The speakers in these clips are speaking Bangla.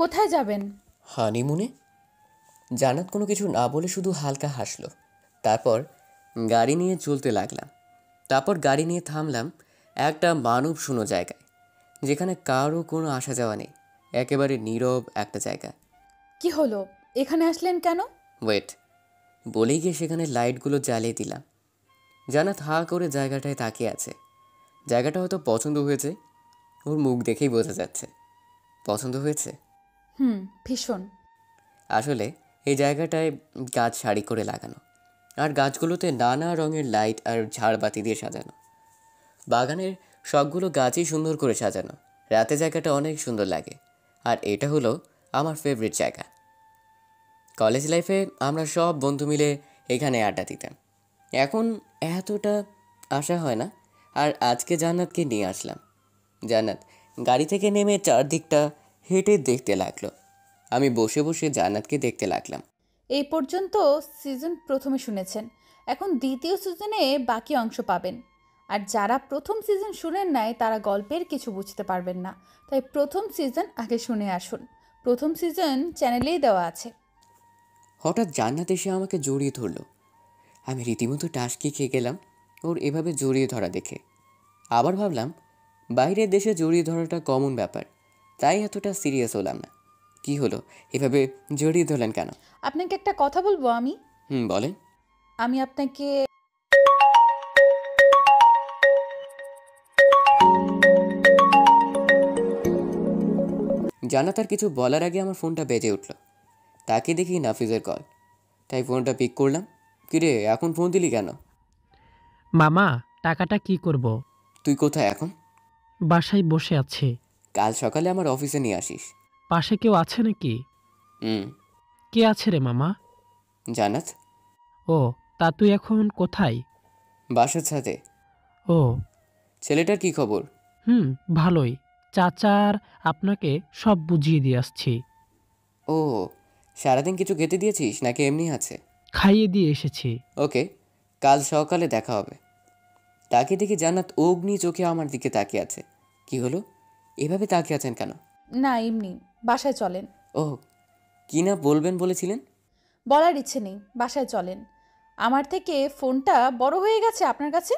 কোথায় যাবেন? হানিমুনে। জান্নাত কোনো কিছু না বলে শুধু হালকা হাসলো। তারপর গাড়ি নিয়ে চলতে লাগলাম। তারপর গাড়ি নিয়ে থামলাম একটা মানব শূন্য জায়গায়, যেখানে কারও কোনো আসা যাওয়া নেই। একেবারে নীরব একটা জায়গা। কি হলো, এখানে আসলেন কেন? ওয়েট, বলেই গিয়ে সেখানে লাইটগুলো জ্বালিয়ে দিলাম। জান্নাত হা করে জায়গাটায় তাকিয়ে আছে। জায়গাটা হয়তো পছন্দ হয়েছে, ওর মুখ দেখেই বোঝা যাচ্ছে পছন্দ হয়েছে। হুম, ভীষণ। আসলে এই জায়গাটায় গাছ সারি করে লাগানো, আর গাছগুলোতে নানা রঙের লাইট আর ঝাড়বাতি দিয়ে সাজানো। বাগানের সবগুলো গাছই সুন্দর করে সাজানো। রাতে জায়গাটা অনেক সুন্দর লাগে। আর এটা হলো আমার ফেভারিট জায়গা। কলেজ লাইফে আমরা সব বন্ধু মিলে এখানে আড্ডা দিতাম। এখন এতটা আসা হয় না। আর আজকে জান্নাতকে নিয়ে আসলাম। জান্নাত গাড়ি থেকে নেমে চারদিকটা হেঁটে দেখতে লাগলো। আমি বসে বসে জান্নাতকে দেখতে লাগলাম। এই পর্যন্ত সিজন প্রথমে শুনেছেন, এখন দ্বিতীয় সিজনে বাকি অংশ পাবেন। আর যারা প্রথম সিজন শুনেন নাই তারা গল্পের কিছু বুঝতে পারবেন না, তাই প্রথম সিজন আগে শুনে আসুন। প্রথম সিজন চ্যানেলেই দেওয়া আছে। হঠাৎ জান্নাত এসে আমাকে জড়িয়ে ধরলো। আমি রীতিমতো টাসকি খেয়ে গেলাম ওর এভাবে জড়িয়ে ধরা দেখে। আবার ভাবলাম বাইরের দেশে জড়িয়ে ধরাটা কমন ব্যাপার, তাই এতটা সিরিয়াস হলাম না। কি হলো, এভাবে জড়িয়ে ধরলেন কেন? আপনাকে একটা কথা বলবো আমি। বলেন। আমি আপনাকে জান্নাত আর কিছু বলার আগে আমার ফোনটা বেজে উঠল। তাকে দেখি নাফিজের কল, তাই ফোনটা পিক করলাম। কিরে, এখন ফোন দিলি কেন? মামা, টাকাটা কি করব? তুই কোথায় এখন? বাসায় বসে আছি। কাল সকালে আমার অফিসে নিয়ে আসিস। পাশে কেউ আছে নাকি? হুম। কে আছে রে মামা? জান্নাত। ও, তা তুই এখন কোথায়? বাসার ছাদে। ও। ছেলেটার কি খবর? ভালোই। চাচার আপনাকে সব বুঝিয়ে দিয়ে আসছি। ও, সারাদিন কিছু খেতে দিয়েছিস নাকি এমনি আছে? খাইয়ে দিয়ে এসেছি। ওকে, কাল সকালে দেখা হবে। তাকে দেখে জান্নাত অগ্নি চোখে আমার দিকে তাকিয়ে আছে। কি হলো, এভাবে তাকিয়ে আছেন কেন? না, এমনি। বাসায় চলেন। ও, কি না বলবেন বলেছিলেন? বলার ইচ্ছে নেই, বাসায় চলেন। আমার থেকে ফোনটা বড় হয়ে গেছে আপনার কাছে।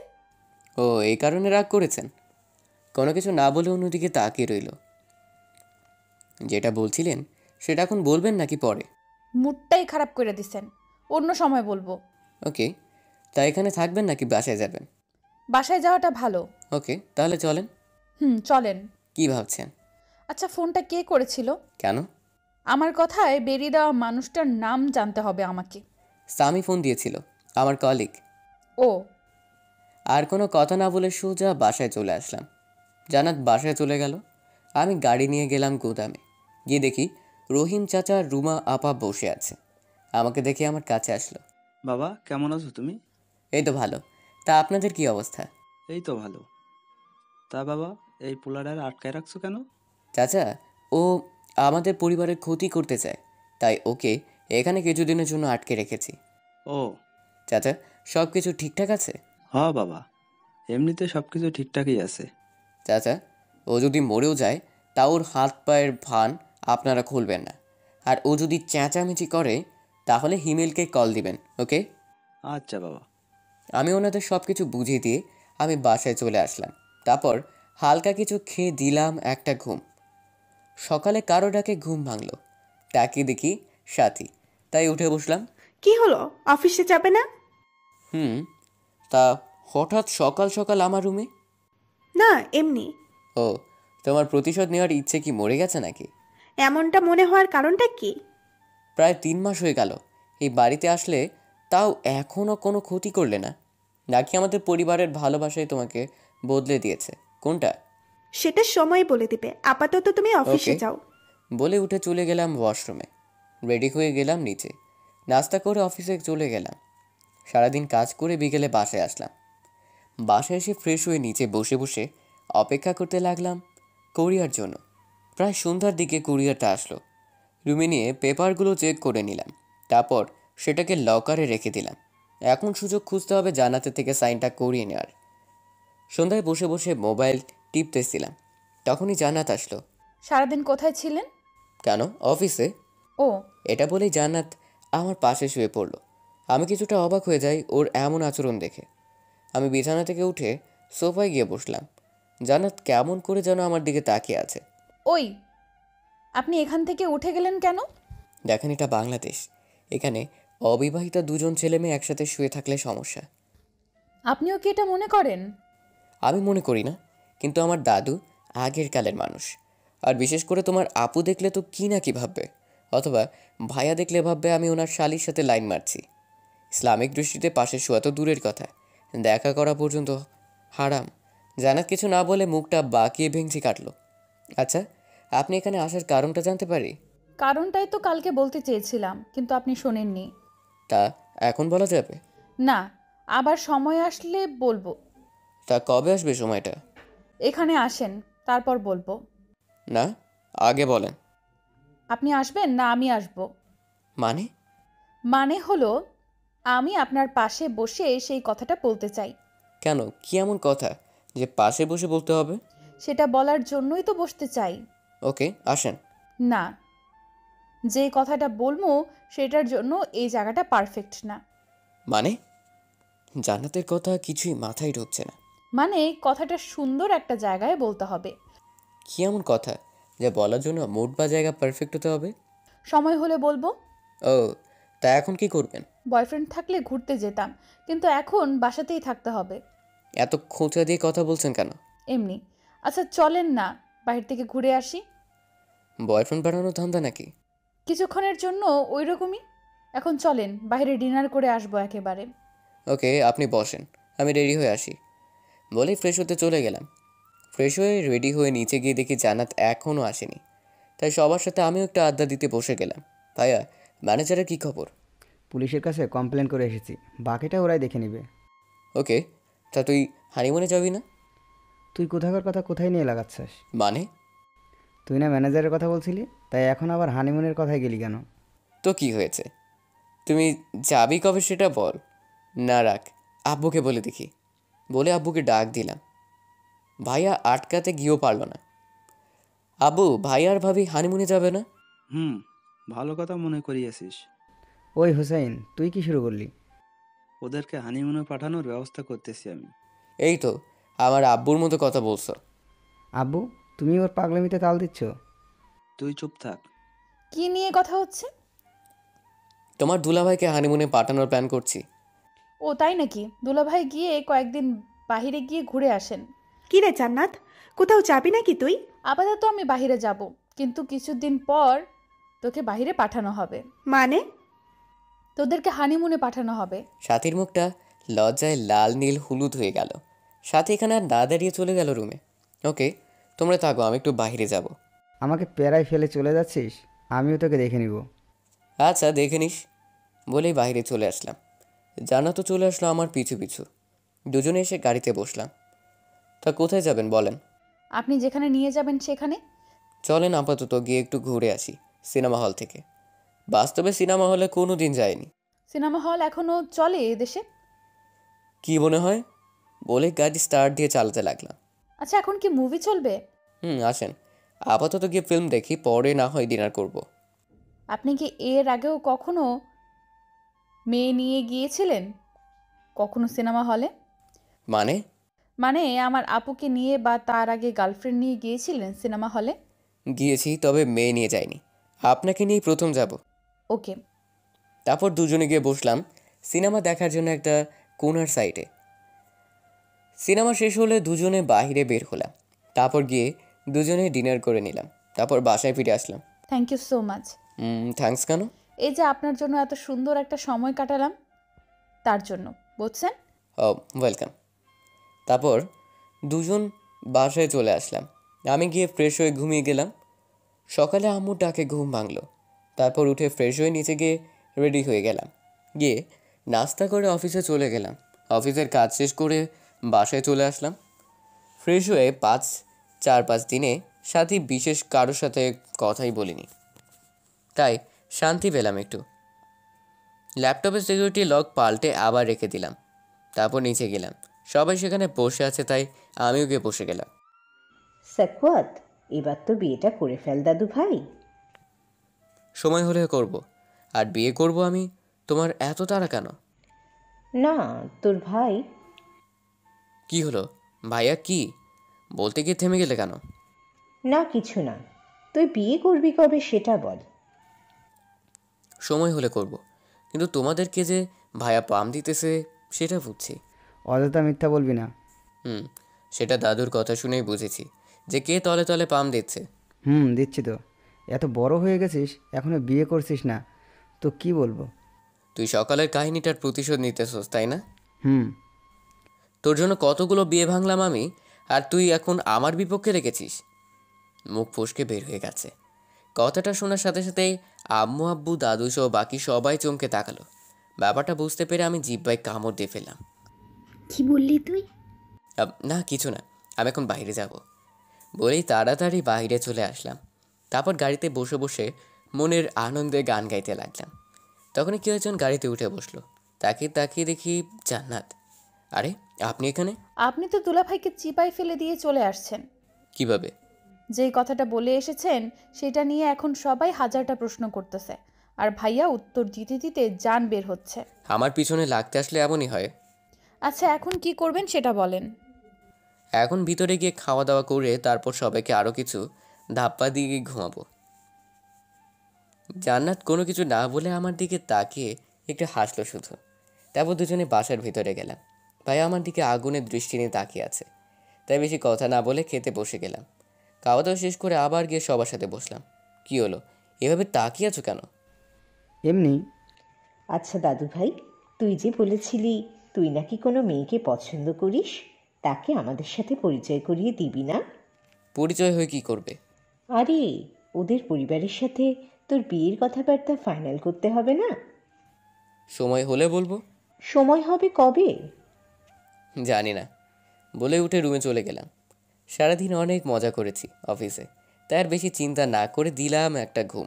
ও, এই কারণে রাগ করেছেন? কোনো কিছু না বলে অন্যদিকে তাকিয়ে রইল। যেটা বলছিলেন সেটা এখন বলবেন নাকি পরে? মুডটাই খারাপ করে দিছেন, অন্য সময় বলবো। ওকে, তা এখানে থাকবেন নাকি বাসায় যাবেন? বাসায় যাওয়াটা ভালো। ওকে, তাহলে চলেন। চলেন। কি ভাবছেন? আচ্ছা, ফোনটা কে করেছিল? কেন? আমার কথায় বেরিয়ে দেওয়া মানুষটার নাম জানতে হবে আমাকে। সামি ফোন দিয়েছিল, আমার কলিগ। ও। আর কোনো কথা না বলে সোজা বাসায় চলে আসলাম। জান্নাত বাসায় চলে গেল। আমি গাড়ি নিয়ে গেলাম গুদামে। গিয়ে দেখি রহিম চাচা আর রুমা আপা বসে আছে। আমাকে দেখে আমার কাছে আসলো। বাবা, কেমন আছো তুমি? এই তো ভালো। তা আপনাদের কি অবস্থা? এই তো ভালো। তা বাবা, এই পোলারে আটকায় রাখছো কেন? চাচা, ও আমাদের পরিবারের ক্ষতি করতে চায়, তাই ওকে এখানে কিছুদিনের জন্য আটকে রেখেছি। ও। চাচা, সব কিছু ঠিকঠাক আছে? হ বাবা, এমনিতে সবকিছু ঠিকঠাকই আছে। চাচা, ও যদি মরেও যায় তা ওর হাত পায়ের ভান আপনারা খুলবেন না। আর ও যদি চেঁচামেচি করে তাহলে হিমেলকে কল দিবেন, ওকে? আচ্ছা বাবা। আমি ওনাদের সব কিছু বুঝিয়ে দিয়ে আমি বাসায় চলে আসলাম। তারপর হালকা কিছু খেয়ে দিলাম একটা ঘুম। সকালে কারো ডাকে ঘুম ভাঙলো। তাকিয়ে দেখি সাথী, তাই উঠে বসলাম। কি হলো, অফিসে যাবে না? হুম। তা হঠাৎ সকাল সকাল আমার রুমে? না, এমনি। ও, তোমার প্রতিশোধ নেওয়ার ইচ্ছে কি মরে গেছে নাকি? এমনটা মনে হওয়ার কারণটা কি? প্রায় 3 মাস হয়ে গেল এই বাড়িতে আসলে, তাও এখনও কোনো ক্ষতি করলে না? নাকি আমাদের পরিবারের ভালোবাসায় তোমাকে বদলে দিয়েছে? কোনটা? সেটা সময় বলে দিবে, আপাতত তুমি অফিসে ওকে, যাও। বলে উঠে চলে গেলাম ওয়াশরুমে। রেডি হয়ে গেলাম নিচে। নাস্তা করে অফিসে চলে গেলাম। সারাদিন কাজ করে বিকেলে বাসায় আসলাম। বাসায় এসে ফ্রেশ হয়ে নিচে বসে বসে অপেক্ষা করতে লাগলাম কোরিয়ার জন্য। প্রায় সন্ধ্যার দিকে কুরিয়ারটা আসলো। রুমে নিয়ে পেপারগুলো চেক করে নিলাম। তারপর সেটাকে লকারে রেখে দিলাম। এখন সুযোগ খুঁজতে হবে জান্নাতের থেকে সাইনটা করিয়ে নেওয়ার। সন্ধ্যায় বসে বসে মোবাইল টিপতেছিলাম, তখনই জান্নাত আসলো। সারাদিন কোথায় ছিলেন? কেন, অফিসে? ও, এটা বলেই জান্নাত আমার পাশে শুয়ে পড়ল। আমি কিছুটা অবাক হয়ে যাই ওর এমন আচরণ দেখে। আমি বিছানা থেকে উঠে সোফায় গিয়ে বসলাম। জান্নাত কেমন করে যেন আমার দিকে তাকিয়ে আছে। ওই, আপনি এখান থেকে উঠে গেলেন কেন? দেখেন, এটা বাংলাদেশ। এখানে অবিবাহিতা দুজন ছেলে মেয়ে একসাথে শুয়ে থাকলে সমস্যা। আপনিও কি এটা মনে করেন? আমি মনে করি না, কিন্তু আমার দাদু আগের কালের মানুষ। আর বিশেষ করে তোমার আপু দেখলে তো কি না কি ভাববে, অথবা ভাইয়া দেখলে ভাববে আমি ওনার শালির সাথে লাইন মারছি। ইসলামিক দৃষ্টিতে পাশে শোয়া তো দূরের কথা, দেখা করা পর্যন্ত হারাম। জানাত কিছু না বলে মুখটা বাঁকিয়ে ভেঙচি কাটলো। আচ্ছা, আপনি এখানে আসার কারণটা জানতে পারি? কারণটাই তো কালকে বলতে চেয়েছিলাম, কিন্তু আপনি শোনেননি। তা এখন বলা যাবে? না, আবার সময় আসলে বলবো। তা কবে আসবে সময়টা? এখানে আসেন, তারপর বলবো। না, আগে বলেন। আপনি আসবেন না আমি আসব? মানে? মানে হলো, আমি আপনার পাশে বসে সেই কথাটা বলতে চাই। কেন, কি এমন কথা যে পাশে বসে বলতে হবে? সেটা বলার জন্যই তো বসতে চাই। ওকে, আসেন। না, যে কথাটা বলবো সেটার জন্য এই জায়গাটা পারফেক্ট না। মানে? জান্নাতের কথা কিছুই মাথায় ঢুকছে না। মানে কথাটা সুন্দর একটা জায়গায় বলতে হবে। কি এমন কথা যে বলার জন্য মুড বা জায়গা পারফেক্ট হতে হবে? সময় হলে বলবো। ও, তা এখন কি করবেন? বয়ফ্রেন্ড থাকলে ঘুরতে যেতাম, কিন্তু এখন বাসাতেই থাকতে হবে। এত খোঁচা দিয়ে কথা বলছেন কেন? এমনি। আচ্ছা চলেন না, বাইরে থেকে ঘুরে আসি। বয়ফ্রেন্ড বানানোর ধান্দা নাকি? কিছুক্ষণের জন্য ওই রকমই। এখন চলেন, বাইরে ডিনার করে আসবো একেবারে। ওকে, আপনি বসেন, আমি রেডি হয়ে আসি। বলেই ফ্রেশ হতে চলে গেলাম। ফ্রেশ হয়ে রেডি হয়ে নিচে গিয়ে দেখি জান্নাত এখনও আসেনি। তাই সবার সাথে আমিও একটা আড্ডা দিতে বসে গেলাম। ভাইয়া, ম্যানেজারের কী খবর? পুলিশের কাছে কমপ্লেন করে এসেছি, বাকিটা ওরাই দেখে নেবে। ওকে, তা তুই হানিমুনে যাবি না? তুই কোথাকার কথা কোথায় নিয়ে লাগাচ্ছিস? মানে? তুই না ম্যানেজারের কথা বলছিলি, তাই এখন আবার হানিমুনের কথায় গেলি কেন? তো কি হয়েছে? তুমি যাবি কবে সেটা বল। না রাখ, আব্বুকে বলে দেখি। বলে আব্বুকে ডাক দিলাম। ভাইয়া আটকাতে গিয়েও পারল না। আব্বু, ভাইয়া আর ভাবি হানিমুনে যাবে না? হুম, ভালো কথা মনে করিয়েছিস। ওই হুসাইন, তুই কি শুরু করলি? ওদেরকে হানিমুনে পাঠানোর ব্যবস্থা করতেছি আমি। এই তো, আমার আব্বুর মতো কথা বলছো। আব্বু, তুমি ওর পাগলামিতে তাল দিচ্ছ? তুই চুপ থাক। কি নিয়ে কথা হচ্ছে? তোমার দুলাভাইকে হানিমুনে পাঠানোর প্ল্যান করছি। ও তাই নাকি? দুলাভাই গিয়ে কয়েকদিন বাইরে গিয়ে ঘুরে আসেন। কি রে জান্নাত, কোথাও যাবি নাকি তুই? আপাতত আমি বাইরে যাব, কিন্তু কিছুদিন পর তোকে বাইরে পাঠানো হবে। মানে? তোদেরকে হানিমুনে পাঠানো হবে। সাথীর মুখটা লজ্জায় লাল নীল হলুদ হয়ে গেল। সাথী এখানে আর না দাঁড়িয়ে চলে গেল রুমে। ওকে, তোমরা থাকো, আমি একটু বাইরে যাব। আমাকে প্যারায় ফেলে চলে যাচ্ছিস? আমিও তোকে দেখে নিব। আচ্ছা, দেখে নিস। বলেই বাইরে চলে আসলাম। জান্নাত তো চলে আসলো আমার পিছু পিছু। দুজনে এসে গাড়িতে বসলাম। তা কোথায় যাবেন বলেন? আপনি যেখানে নিয়ে যাবেন সেখানে। চলেন আপাতত গিয়ে একটু ঘুরে আসি সিনেমা হল থেকে। বাস্তবে সিনেমা হলে কোনো দিন যায়নি। সিনেমা হল এখনো চলে এদেশে? কি মনে হয়? বলে গাড়ি স্টার্ট দিয়ে চালাতে লাগলাম। আচ্ছা, এখন কি মুভি চলবে? আসেন, আপাতত গিয়ে ফিল্ম দেখি, পরে না হয় ডিনার করব। আপনি কি এর আগেও কখনো মেয়ে নিয়ে গিয়েছিলেন কখনো সিনেমা হলে? মানে? মানে আমার আপুকে নিয়ে বা তার আগে গার্লফ্রেন্ড নিয়ে গিয়েছিলেন সিনেমা হলে? গিয়েছি, তবে মেয়ে নিয়ে যাইনি। আপনাকে নিয়েই প্রথম যাব। ওকে। তারপর দুজনে গিয়ে বসলাম সিনেমা দেখার জন্য একটা কোনার সাইডে। সিনেমা শেষ হলে দুজনে বাইরে বের হলাম। তারপর গিয়ে দুজনে ডিনার করে নিলাম। তারপর বাসায় ফিরে আসলাম। Thank you so much. Thanks কেন? এই যে আপনার জন্য এত সুন্দর একটা সময় কাটালাম, তার জন্য, বুঝছেন? ও, ওয়েলকাম। তারপর দুজন বাসায় চলে আসলাম। আমি গিয়ে ফ্রেশ হয়ে ঘুমিয়ে গেলাম। সকালে আম্মুর ডাকে ঘুম ভাঙলো। তারপর উঠে ফ্রেশ হয়ে নিচে গিয়ে রেডি হয়ে গেলাম। গিয়ে নাস্তা করে অফিসে চলে গেলাম। অফিসের কাজ শেষ করে বাসায় চলে আসলাম। ফ্রেশ হয়ে 4-5 দিনে সাথী বিশেষ কারোর সাথে কথাই বলিনি, তাই শান্তি পেলাম একটু। ল্যাপটপের সিকিউরিটি লক পাল্টে আবার রেখে দিলাম। তারপর নিচে গেলাম। সবাই সেখানে বসে আছে, তাই আমিও গিয়ে বসে গেলাম। সাকুয়াত, এবার তো বিয়েটা করে ফেল দাদু ভাই। সময় হলে করব। আর বিয়ে করব আমি। তোমার এত তাড়া কেন? না, তোর ভাই। কি হলো? ভাইয়া কি? বলতে গিয়ে থেমে গেলে কেন? না, কিছু না। তুই বিয়ে করবি কবে সেটা বল। সময় হলে করব, কিন্তু তোমাদেরকে যে ভাইয়া পাম দিতেছে সেটা বুঝছি। অযথা মিথ্যা বলবি না। হুম, সেটা দাদুর কথা শুনেই বুঝেছি যে কে তলে তলে পাম দিচ্ছে। দিচ্ছি তো। এত বড় হয়ে গেছিস, এখনো বিয়ে করছিস না, তো কি বলবো? তুই সকালের কাহিনীটার প্রতিশোধ নিতেছস, তাই না? হুম। তোর জন্য কতগুলো বিয়ে ভাঙলাম আমি, আর তুই এখন আমার বিপক্ষে রেখেছিস। মুখ ফসকে বের হয়ে গেছে। কথাটা শোনার সাথে সাথেই আম্মু আব্বু দাদু সহ বাকি সবাই চমকে তাকালো। ব্যাপারটা বুঝতে পেরে আমি জিহ্বায় কামড় দিয়ে ফেললাম। কি বললি তুই? না কিছু না, আমি এখন বাইরে যাব বলেই তাড়াতাড়ি বাইরে চলে আসলাম। তারপর গাড়িতে বসে বসে মনের আনন্দে গান গাইতে লাগলাম। তখনই কেউ একজন গাড়িতে উঠে বসলো। তাকিয়ে তাকিয়ে দেখি জান্নাত। আরে আপনি এখানে? আপনি তো দুলাভাইকে চিপায় ফেলে দিয়ে চলে আসছেন। কিভাবে? যেই কথাটা বলে এসেছেন সেটা নিয়ে এখন সবাই হাজারটা প্রশ্ন করতেছে, আর ভাইয়া উত্তর দিতে দিতে জান বের হচ্ছে। আমার পিছনে লাগতে আসলে এমনই হয়। আচ্ছা, এখন কি করবেন সেটা বলেন। এখন ভিতরে গিয়ে খাওয়া দাওয়া করে তারপর সবাইকে আরও কিছু ধাপ্পা দিয়ে ঘুমাবো। জান্নাত কোনো কিছু না বলে আমার দিকে তাকিয়ে একটু হাসলো শুধু। তারপর দুজনে বাসার ভিতরে গেলাম। ভাইয়া আমার দিকে আগুনের দৃষ্টি নিয়ে তাকিয়ে আছে, তাই বেশি কথা না বলে খেতে বসে গেলাম। খাওয়া দাওয়া শেষ করে আবার গিয়ে সবার সাথে বসলাম। কি হলো, এভাবে তাকিয়ে আছো কেন? এমনি। আচ্ছা দাদু ভাই, তুই যে বলেছিলি তুই নাকি কোনো মেয়েকে পছন্দ করিস, তাকে আমাদের সাথে পরিচয় করিয়ে দিবি না? পরিচয় হয়ে কি করবে? আরে, ওদের পরিবারের সাথে তোর বিয়ের কথাবার্তা ফাইনাল করতে হবে না? সময় হলে বলবো। সময় হবে কবে? জানি না বলে উঠে রুমে চলে গেলাম। সারাদিন অনেক মজা করেছি অফিসে, তাই আর বেশি চিন্তা না করে দিলাম একটা ঘুম।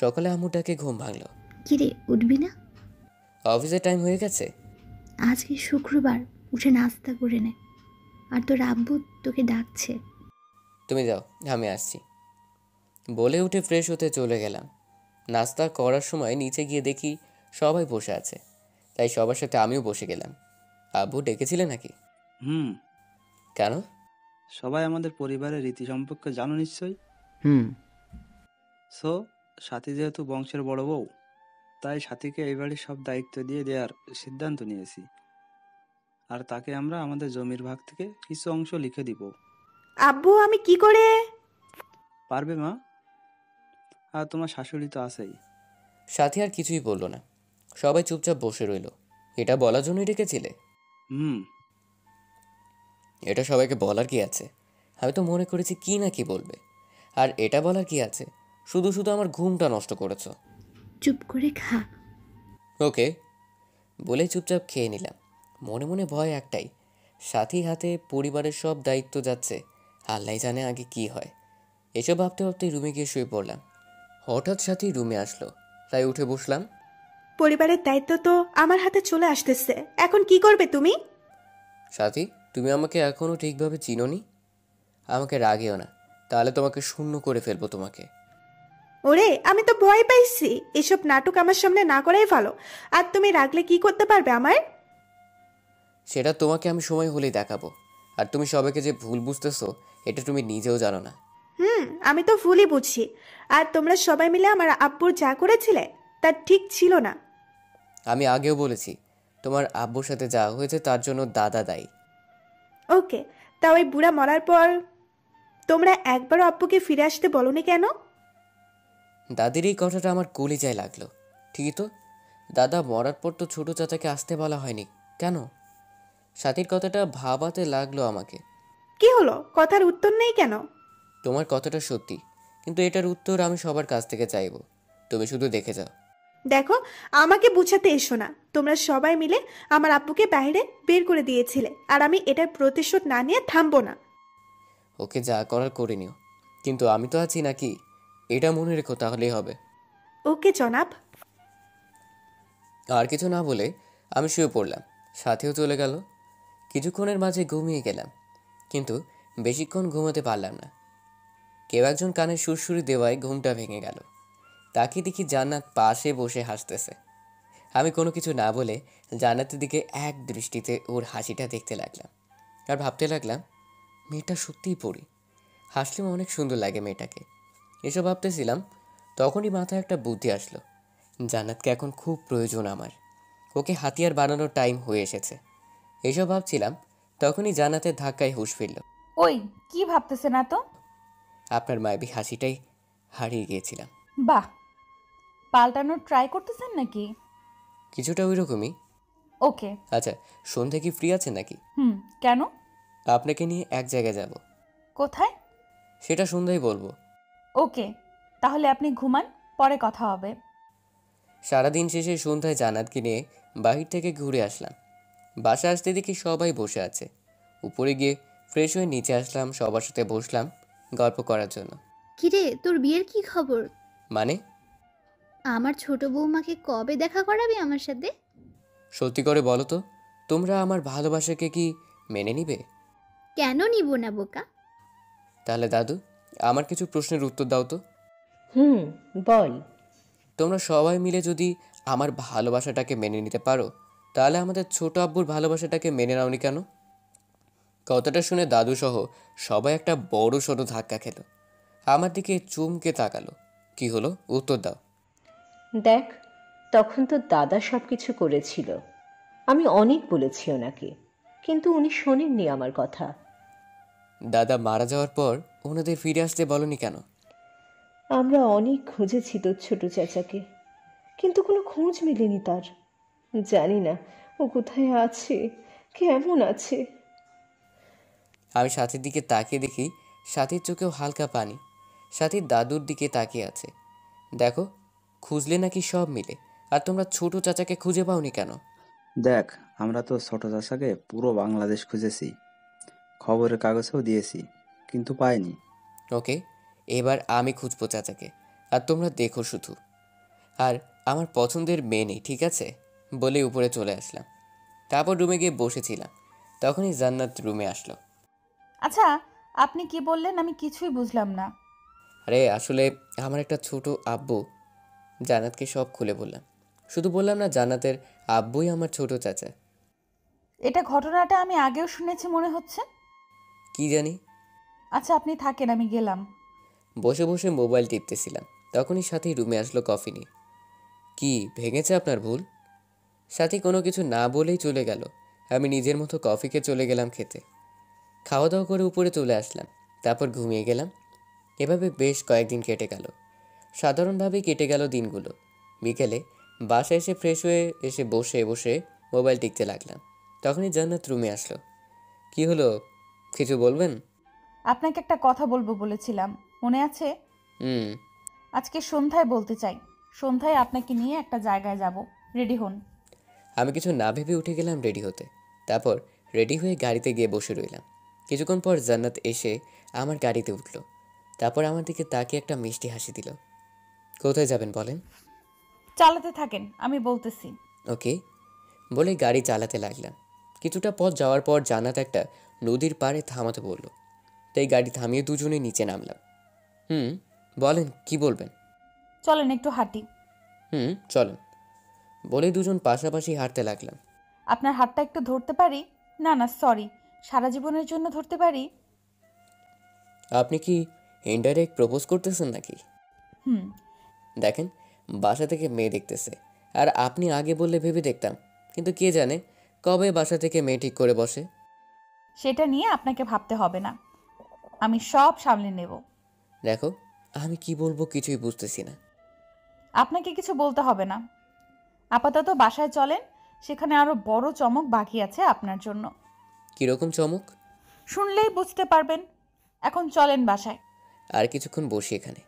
সকালে আম্মুটাকে ঘুম ভাঙলো। কিরে, উঠবি না? অফিসের টাইম হয়ে গেছে। আজকে শুক্রবার, উঠে নাস্তা করে নে। আর তোর আব্বু তোকে ডাকছে। তুমি যাও, আমি আসছি বলে উঠে ফ্রেশ হতে চলে গেলাম। নাস্তা করার সময় নিচে গিয়ে দেখি সবাই বসে আছে, তাই সবার সাথে আমিও বসে গেলাম। আব্বু ডেকেছিলে নাকি? হুম। কেন? সবাই আমাদের পরিবারের রীতি সম্পর্কে জানো নিশ্চয়ই। হুম। সো সাথী যেহেতু বংশের বড় বউ, তাই সাথীকে এই বাড়ির সব দায়িত্ব দিয়ে দেওয়ার সিদ্ধান্ত নিয়েছি। আর তাকে আমরা আমাদের জমির ভাগ থেকে কিছু অংশ লিখে দিব। আব্বু, আমি কি করে? পারবে মা? আর তোমার শাশুড়ি তো আছেই। সাথী আর কিছুই বললো না, সবাই চুপচাপ বসে রইল। এটা বলার জন্যই ডেকেছিলে? হুম। এটা সবাইকে বলার কি আছে? আমি তো মনে করেছি কি না কি বলবে। আর এটা বলার কি আছে? শুধু শুধু আমার ঘুমটা নষ্ট করেছো। চুপ করে খা। ওকে বলেই চুপচাপ খেয়ে নিলাম। মনে মনে ভয় একটাই, সাথী হাতে পরিবারের সব দায়িত্ব যাচ্ছে, আল্লাহ জানে আগে কি হয়। এসব ভাবতে ভাবতে রুমে গিয়ে শুয়ে পড়লাম। হঠাৎ সাথী রুমে আসলো, তাই উঠে বসলাম। পরিবারের দায়িত্ব তো আমার হাতে চলে আসতেছে, এখন কি করবে তুমি? সাথী, তুমি আমাকে এখনও ঠিকভাবে চিনোনি। আমাকে রাগেও না, তাহলে তোমাকে শূন্য করে ফেলবো তোমাকে। ওরে, আমি তো ভয় পাইছি। এসব নাটক আমার সামনে না করাই ভালো। আর তুমি রাগলে কি করতে পারবে আমার? সেটা তোমাকে আমি সময় হলেই দেখাবো। আর তুমি সবাইকে যে ভুল বুঝতেছো এটা তুমি নিজেও জানো না। আমি তো ভুলই বুঝি। আর তোমরা সবাই মিলে আমার আব্বুর যা করেছিলে তা ঠিক ছিল না। আমি আগেও বলেছি, তোমার আব্বুর সাথে যা হয়েছে তার জন্য দাদা দায়ী। ওকে, তা ওই বুড়া মরার পর তোমরা একবারও আব্বুকে ফিরে আসতে বলনি কেন? দাদির এই কথাটা আমার কলিজায় লাগলো। ঠিকই তো, দাদা মরার পর তো ছোট চাচাকে আসতে বলা হয়নি কেন? সাথীর কথাটা ভাবাতে লাগলো আমাকে। কি হলো, কথার উত্তর নেই কেন? তোমার কথাটা সত্যি, কিন্তু এটার উত্তর আমি সবার কাছ থেকে চাইবো। তুমি শুধু দেখে যাও। দেখো, আমাকে বুঝাতে এসো না। তোমরা সবাই মিলে আমার আব্বুকে বাইরে বের করে দিয়েছিলে, আর আমি এটার প্রতিশোধ না নিয়ে থামবো না। ওকে, যা করার করে নিও, কিন্তু আমি তো আছি নাকি, এটা মনে রেখো, তাহলেই হবে। ওকে জনাব। আর কিছু না বলে আমি শুয়ে পড়লাম। সাথেও চলে গেল। কিছুক্ষণের মাঝে ঘুমিয়ে গেলাম, কিন্তু বেশিক্ষণ ঘুমাতে পারলাম না। কেউ একজন কানে সুরসুরি দেওয়ায় ঘুমটা ভেঙে গেল। তাকে দেখি জান্নাত পাশে বসে হাসতেছে। আমি কোনো কিছু না বলে জান্নাতের দিকে এক দৃষ্টিতে ওর হাসিটা দেখতে লাগলাম আর ভাবতে লাগলাম, মেয়েটা সত্যিই পড়ি, হাসলেও অনেক সুন্দর লাগে মেয়েটাকে। এসব ভাবতেছিলাম, তখনই মাথায় একটা বুদ্ধি আসলো। জান্নাতকে এখন খুব প্রয়োজন আমার, ওকে হাতিয়ার বানানোর টাইম হয়ে এসেছে। এসব ভাবছিলাম, তখনই জান্নাতের ধাক্কায় হুঁশ ফিরল। ওই কি ভাবতেছে না তো? আপনার মায়াবী হাসিটাই হারিয়ে গিয়েছিলাম। বাহ, পাল্টানোর ট্রাই করতেছেন নাকি? কিছুটা ওই রকমই। ওকে। আচ্ছা, সন্ধে কি ফ্রি আছেন নাকি? কেন? আপনাকে নিয়ে এক জায়গায় যাব। কোথায়? সেটা সন্ধ্যায় বলবো। ওকে, তাহলে আপনি ঘুমান, পরে কথা হবে। সারাদিন শেষে সন্ধ্যায় জান্নাতকে নিয়ে বাহির থেকে ঘুরে আসলাম। বাসা আসতে দেখি সবাই বসে আছে। উপরে গিয়ে ফ্রেশ হয়ে নিচে আসলাম, সবার সাথে বসলাম গল্প করার জন্য। কিরে, তোর বিয়ের কি খবর? মানে? আমার ছোট বৌমাকে কবে দেখা করাবি আমার সাথে? সত্যি করে বলো তো, তোমরা আমার ভালোবাসাকে কি মেনে নিবে? কেন নিব না বোকা? তাহলে দাদু, আমার কিছু প্রশ্নের উত্তর দাও তো। বল। তোমরা সবাই মিলে যদি আমার ভালোবাসাটাকে মেনে নিতে পারো, তাহলে আমাদের ছোট আব্বুর ভালোবাসাটাকে মেনে নাওনি কেন? কথাটা শুনে দাদু সহ সবাই একটা বড় সড়ো ধাক্কা খেলো। আমার দিকে চুমকে তাকালো। কি হলো, উত্তর দাও। দেখ, তখন তো দাদা সব কিছু করেছিল। আমি অনেক বলেছি ওনাকে, কিন্তু উনি শোনেননি আমার কথা। দাদা মারা যাওয়ার পর ওনাদের ফিরে আসতে বলনি কেন? আমরা অনেক খুঁজেছি তোর ছোট চাচাকে, কিন্তু কোনো খোঁজ মেলেনি তার। জানি না ও কোথায় আছে, কেমন আছে। আমি সাথীর দিকে তাকিয়ে দেখি সাথীর চোখেও হালকা পানি। সাথীর দাদুর দিকে তাকিয়ে আছে। দেখো, খুঁজলে নাকি সব মিলে, আর তোমরা ছোট চাচাকে খুঁজে পাওনি কেন? দেখ, আমরা তো ছোট চাচাকে পুরো বাংলাদেশ খুঁজেছি, খবরের কাগজেও দিয়েছি, কিন্তু পাইনি। ওকে, এবার আমি খুঁজবো চাচাকে, আর তোমরা দেখো শুধু। আর আমার পছন্দের মেয়ে নেই, ঠিক আছে? বলে উপরে চলে আসলাম। তারপর রুমে গিয়ে বসেছিলাম, তখনই জান্নাত রুমে আসলো। আচ্ছা, আপনি কি বললেন? আমি কিছুই বুঝলাম না। আরে আসলে আমার একটা ছোট আব্বু। জান্নাতকে সব খুলে বললাম। শুধু বললাম না, জান্নাতের আব্বুই আমার ছোট চাচা। এটা ঘটনাটা আমি আগেও শুনেছি মনে হচ্ছে। কি জানি। আচ্ছা, আপনি থাকেন, আমি গেলাম। বসে বসে মোবাইল টিপতেছিলাম, তখনই সাথী রুমে আসলো কফি নিয়ে। কি ভেঙেছে আপনার ভুল? সাথী কোনো কিছু না বলেই চলে গেল। আমি নিজের মতো কফিকে চলে গেলাম খেতে। খাওয়া দাওয়া করে উপরে চলে আসলাম, তারপর ঘুমিয়ে গেলাম। এভাবে বেশ কয়েকদিন কেটে গেল। সাধারণভাবেই কেটে গেল দিনগুলো। বিকেলে বাসায় এসে ফ্রেশ হয়ে এসে বসে বসে মোবাইল টিপতে লাগলাম। তখনই জান্নাত রুমে আসলো। কি হলো, কিছু বলবেন? আপনাকে একটা কথা বলবো বলেছিলাম, মনে আছে? হুম। আজকে সন্ধ্যায় বলতে চাই। সন্ধ্যায় আপনাকে নিয়ে একটা জায়গায় যাব, রেডি হন। আমি কিছু না ভেবে উঠে গেলাম রেডি হতে। তারপর রেডি হয়ে গাড়িতে গিয়ে বসে রইলাম। কিছুক্ষণ পর জান্নাত এসে আমার গাড়িতে উঠলো। তারপর আমার দিকে তাকিয়ে একটা মিষ্টি হাসি দিল। কোথায় যাবেন বলেন? চালাতে থাকেন, আমি বলতেছি। ওকে বলে গাড়ি চালাতে লাগলাম। কিছুটা পথ যাওয়ার পর জান্নাত একটা নদীর পাড়ে থামাতে বলল, তাই গাড়ি থামিয়ে দুজনে নিচে নামলাম। বলেন, কি বলবেন? চলেন একটু হাঁটি। চলেন বলে দুজন পাশাপাশি হাঁটতে লাগলাম। আপনার হাতটা একটু ধরতে পারি? না না, সরি, সারা জীবনের জন্য ধরতে পারি? আপনি কি ইনডাইরেক্ট প্রপোজ করতেছেন নাকি? হুম। দেখেন, বাসা থেকে মেয়ে দেখতেছে, আর আপনি আগে বললে ভেবে দেখতাম, কিন্তু কে জানে কবে বাসা থেকে মেয়ে ঠিক করে বসে। সেটা নিয়ে আপনাকে ভাবতে হবে না, আমি সব সামলে নেব। দেখো, আমি কি বলবো কিছুই বুঝতেছি না। আপনাকে কিছু বলতে হবে না, আপাতত বাসায় চলেন, সেখানে আরো বড় চমক বাকি আছে আপনার জন্য। কীরকম চমক? শুনলেই বুঝতে পারবেন। এখন চলেন বাসায়। আর কিছুক্ষণ বসি এখানে,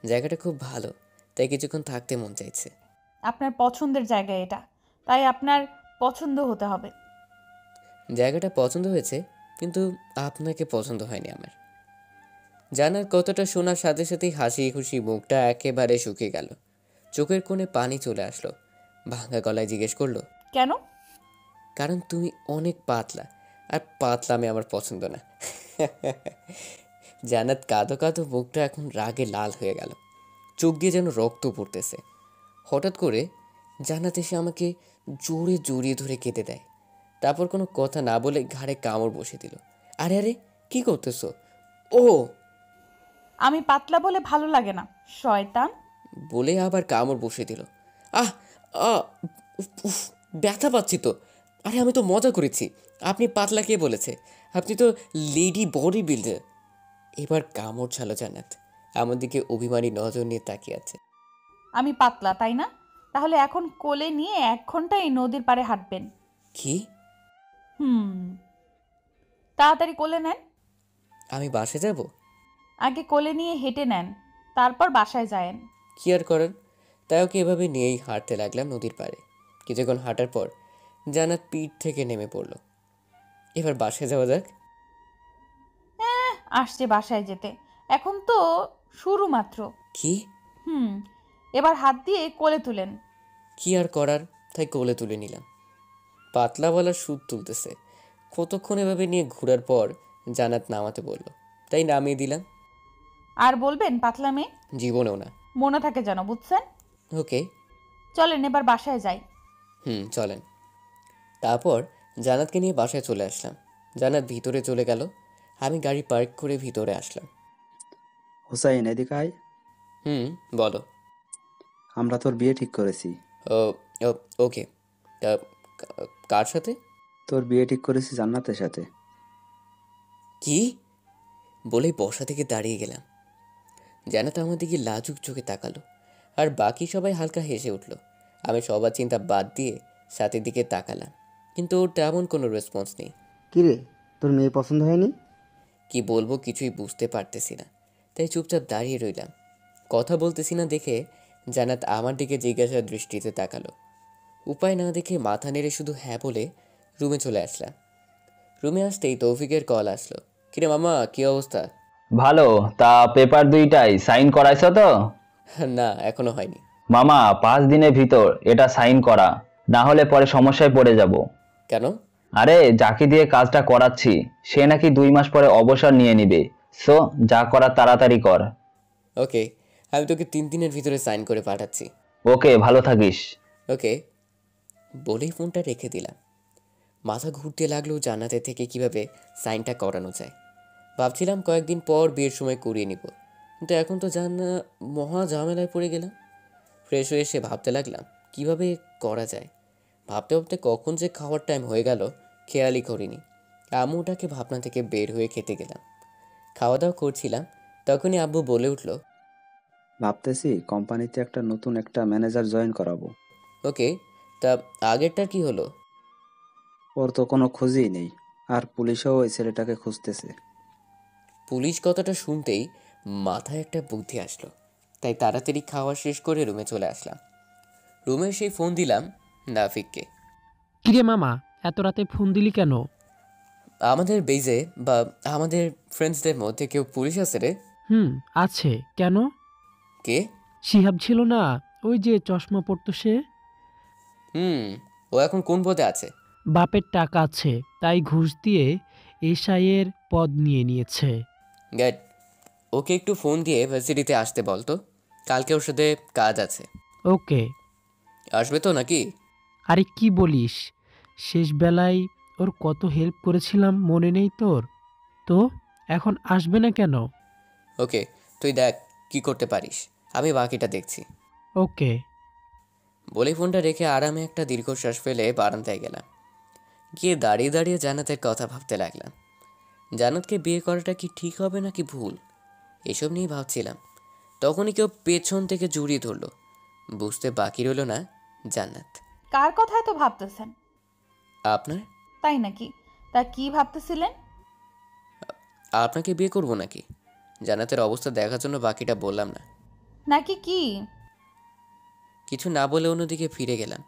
জায়গাটা খুব ভালো, তাই কিছুক্ষণ থাকতে মন চাইছে। আপনার পছন্দের জায়গা এটা, তাই আপনার পছন্দ হতে হবে। জায়গাটা পছন্দ হয়েছে, কিন্তু আপনাকে পছন্দ হয়নি আমার। জানার কথাটা শোনার সাথে সাথেই হাসি খুশি মুখটা একেবারে শুকিয়ে গেল। চোখের কোণে পানি চলে আসলো। ভাঙা গলায় জিজ্ঞেস করলো, কেন? কারণ তুমি অনেক পাতলা, আর পাতলামে আমার পছন্দ না। জান্নাত কাঁদো কাঁদো মুখটা এখন রাগে লাল হয়ে গেল। চোখ দিয়ে যেন রক্ত পড়তেছে। হঠাৎ করে জান্নাত এসে আমাকে জোরে জড়িয়ে ধরে কেঁদে দেয়। তারপর কোনো কথা না বলে ঘাড়ে কামড় বসে দিল। আরে আরে, কি করতেছো? ও আমি পাতলা বলে ভালো লাগে না, শয়তান। বলে আবার কামড় বসে দিল। আহ আহ উফ, উফ, ব্যথা পাচ্ছি তো। আরে আমি তো মজা করেছি। আপনি পাতলা কে বলেছে? আপনি তো লেডি বডি বিল্ডার। এবার কামড় ছালো জান্নাত আমার দিকে অভিমানী নজর নিয়ে তাকিয়ে আছে। আমি পাতলা, তাই না? তাহলে এখন কোলে নিয়ে 1 ঘন্টা এই নদীর পাড়ে হাঁটবেন। কি? হুম, তাড়াতাড়ি কোলে নেন। আমি বাসে যাব? আগে কোলে নিয়ে হেঁটে নেন, তারপর বাসায় যায়েন। কি আর করেন, তাই ওকে এভাবে নিয়েই হাঁটতে লাগলাম নদীর পাড়ে। কিছুক্ষণ হাঁটার পর জান্নাত পিঠ থেকে নেমে পড়ল। এবার বাসায় যাওয়া যাক। আসছে বাসায় যেতে, এখন তো শুরু মাত্র। কি? হুম, এবার হাত দিয়ে কোলে তুলেন। কি আর করার, তাই কোলে তুলে নিলাম। পাতলাওয়ালা সুদ তুলতেছে। কতক্ষণ এভাবে নিয়ে ঘোরার পর জান্নাত নামাতে বলল, তাই নামিয়ে দিলাম। আর বলবেন পাতলা মেয়ে? জীবনেও না। মনে থাকে যেন, বুঝছেন? ওকে। চলেন এবার বাসায় যাই। চলেন। তারপর জান্নাতকে নিয়ে বাসায় চলে আসলাম। জান্নাত ভিতরে চলে গেল। আমি গাড়ি পার্ক করে ভিতরে আসলাম। হুসাইন, এদিকে আয়। বলো। আমরা তোর বিয়ে ঠিক করেছি। ও ও, ওকে। তা কার সাথে? তোর বিয়ে ঠিক করেছি জান্নাতের সাথে। কি? বলেই বসা থেকে দাঁড়িয়ে গেলাম। জান্নাত আমার দিকে লাজুক চোখে তাকালো, আর বাকি সবাই হালকা হেসে উঠল। আমি সবার চিন্তা বাদ দিয়ে সাথের দিকে তাকালাম, কিন্তু ওর তেমন কোনো রেসপন্স নেই। কিরে, তোর মেয়ে পছন্দ হয়নি? কি বলবো কিছুই বুঝতে পারতেছি না, তাই চুপচাপ দাঁড়িয়ে রইলাম। কথা বলতেছি না দেখে জান্নাত আমার দিকে জিজ্ঞাসার দৃষ্টিতে তাকালো। উপায় না দেখে মাথা নেড়ে শুধু হ্যাঁ বলে রুমে চলে আসলাম। রুমে আসতেই তৌফিকের কল আসলো। কিরে মামা, কি অবস্থা? ভালো। তা পেপার দুইটাই সাইন করাইছো তো? না, এখনো হয়নি। মামা, 5 দিনের ভিতর এটা সাইন করা, না হলে পরে সমস্যায় পড়ে যাব। কেন? আরে, যাকে দিয়ে কাজটা করাচ্ছি সে নাকি 2 মাস পরে অবসর নিয়ে নিবে। সো যা করার তাড়াতাড়ি কর। ওকে, আমি তোকে 3 দিনের ভিতরে সাইন করে পাঠাচ্ছি। ওকে, ভালো থাকিস। ওকে বলেই ফোনটা রেখে দিলাম। মাথা ঘুরতে লাগলো জান্নাতের থেকে কিভাবে সাইনটা করানো যায়। ভাবছিলাম কয়েকদিন পর বিয়ের সময় করিয়ে নিব, কিন্তু এখন তো মহা ঝামেলায় পড়ে গেলাম। ফ্রেশ হয়ে এসে ভাবতে লাগলাম কিভাবে করা যায়। ভাবতে ভাবতে কখন যে খাওয়ার টাইম হয়ে গেল খেয়ালই করিনি। আম্মুটাকে ভাবনা থেকে বের হয়ে খেতে গেলাম। খাওয়া দাওয়া করছিলাম, তখনই আব্বু বলে উঠল, ভাবতেছি কোম্পানিতে নতুন একটা ম্যানেজার জয়েন করাবো। ওকে, তা আগেরটার কি হলো? ওর তো কোনো খোঁজই নেই, আর পুলিশও ওই ছেলেটাকে খুঁজতেছে। পুলিশ কথাটা শুনতেই মাথায় একটা বুদ্ধি আসলো, তাই তাড়াতাড়ি খাওয়া শেষ করে রুমে চলে আসলাম। রুমে সেই ফোন দিলাম নাফিককে। কিরে মামা, এত রাতে ফোন দিলি কেন? আমাদের বেজে বা আমাদের ফ্রেন্ডসদের মধ্যে কেউ পুলিশ আছে রে? আছে। কেন? কে? শিহাব ছিল না, ওই যে চশমা পরতো সে। ও এখন কোন পদে আছে? বাপের টাকা আছে, তাই ঘুষ দিয়ে এসআইয়ের পদ নিয়ে নিয়েছে। গ্যাট, ওকে একটু ফোন দিয়ে ভার্সিটিতে আসতে বল তো, কালকে ওর সাথে কাজ আছে। ওকে। আসবে তো নাকি? আরে কি বলিস, শেষ বেলায় ওর কত হেল্প করেছিলাম, মনে নেই তোর? তো এখন আসবে না কেন? ওকে, তুই দেখ কি করতে পারিস, আমি বাকিটা দেখছি। ওকে। বলে ফোনটা রেখে আরামে একটা দীর্ঘশ্বাস ফেলে বারান্দায় গেলাম। গিয়ে দাঁড়িয়ে দাঁড়িয়ে জান্নাতের কথা ভাবতে লাগলাম। জান্নাতকে বিয়ে করাটা কি ঠিক হবে নাকি ভুল, এসব নিয়ে ভাবছিলাম। তখনই কেউ পেছন থেকে জড়িয়ে ধরলো। বুঝতে বাকি রইল না জান্নাত। কার কথা এত ভাবতেছেন? আপনার? তাই নাকি? তা কি ভাবতেছিলেন? আপনাকে বিয়ে করব নাকি? জান্নাতের অবস্থা দেখার জন্য বাকিটা বললাম না। নাকি কি? কিছু না বলে অন্যদিকে ফিরে গেলাম,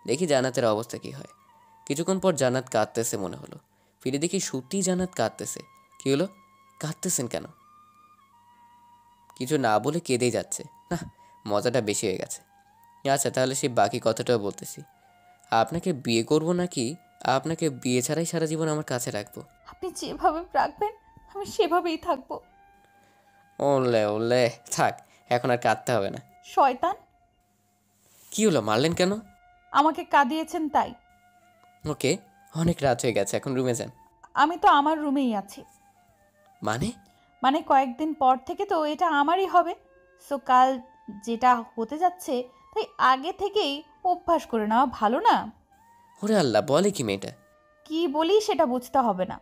দেখি জান্নাতের অবস্থা কি হয়। কিছুক্ষণ পর জান্নাত কাঁদতেছে মনে হলো। ফিরে দেখি সত্যিই জান্নাত কাঁদতেছে। কি হলো, কাঁদতেছেন কেন? কিছু না বলে কেঁদেই যাচ্ছে। না, মজাটা বেশি হয়ে গেছে। আচ্ছা, তাহলে সেই বাকি কথাটাও বলতেছি। আপনাকে বিয়ে করব নাকি আপনাকে বিয়ে ছাড়াই সারা জীবন আমার কাছে রাখবো? আপনি যেভাবে রাখবেন আমি সেভাবেই থাকবো। ওলে ওলে, থাক, এখন আর কাঁদতে হবে না। শয়তান, কি হলো, মারলেন কেন? আমাকে কাঁদিয়েছেন তাই। ওকে, অনেক রাত হয়ে গেছে, এখন রুমে যান। আমি তো আমার রুমেই আছি। মানে? মানে কয়েকদিন পর থেকে তো এটা আমারই হবে। সো কাল যেটা হতে যাচ্ছে তাই আগে থেকেই অভ্যাস করে নেওয়া ভালো না? ওরে আল্লাহ, বলে কি মেয়েটা? কি বলি সেটা বুঝতে হবে না।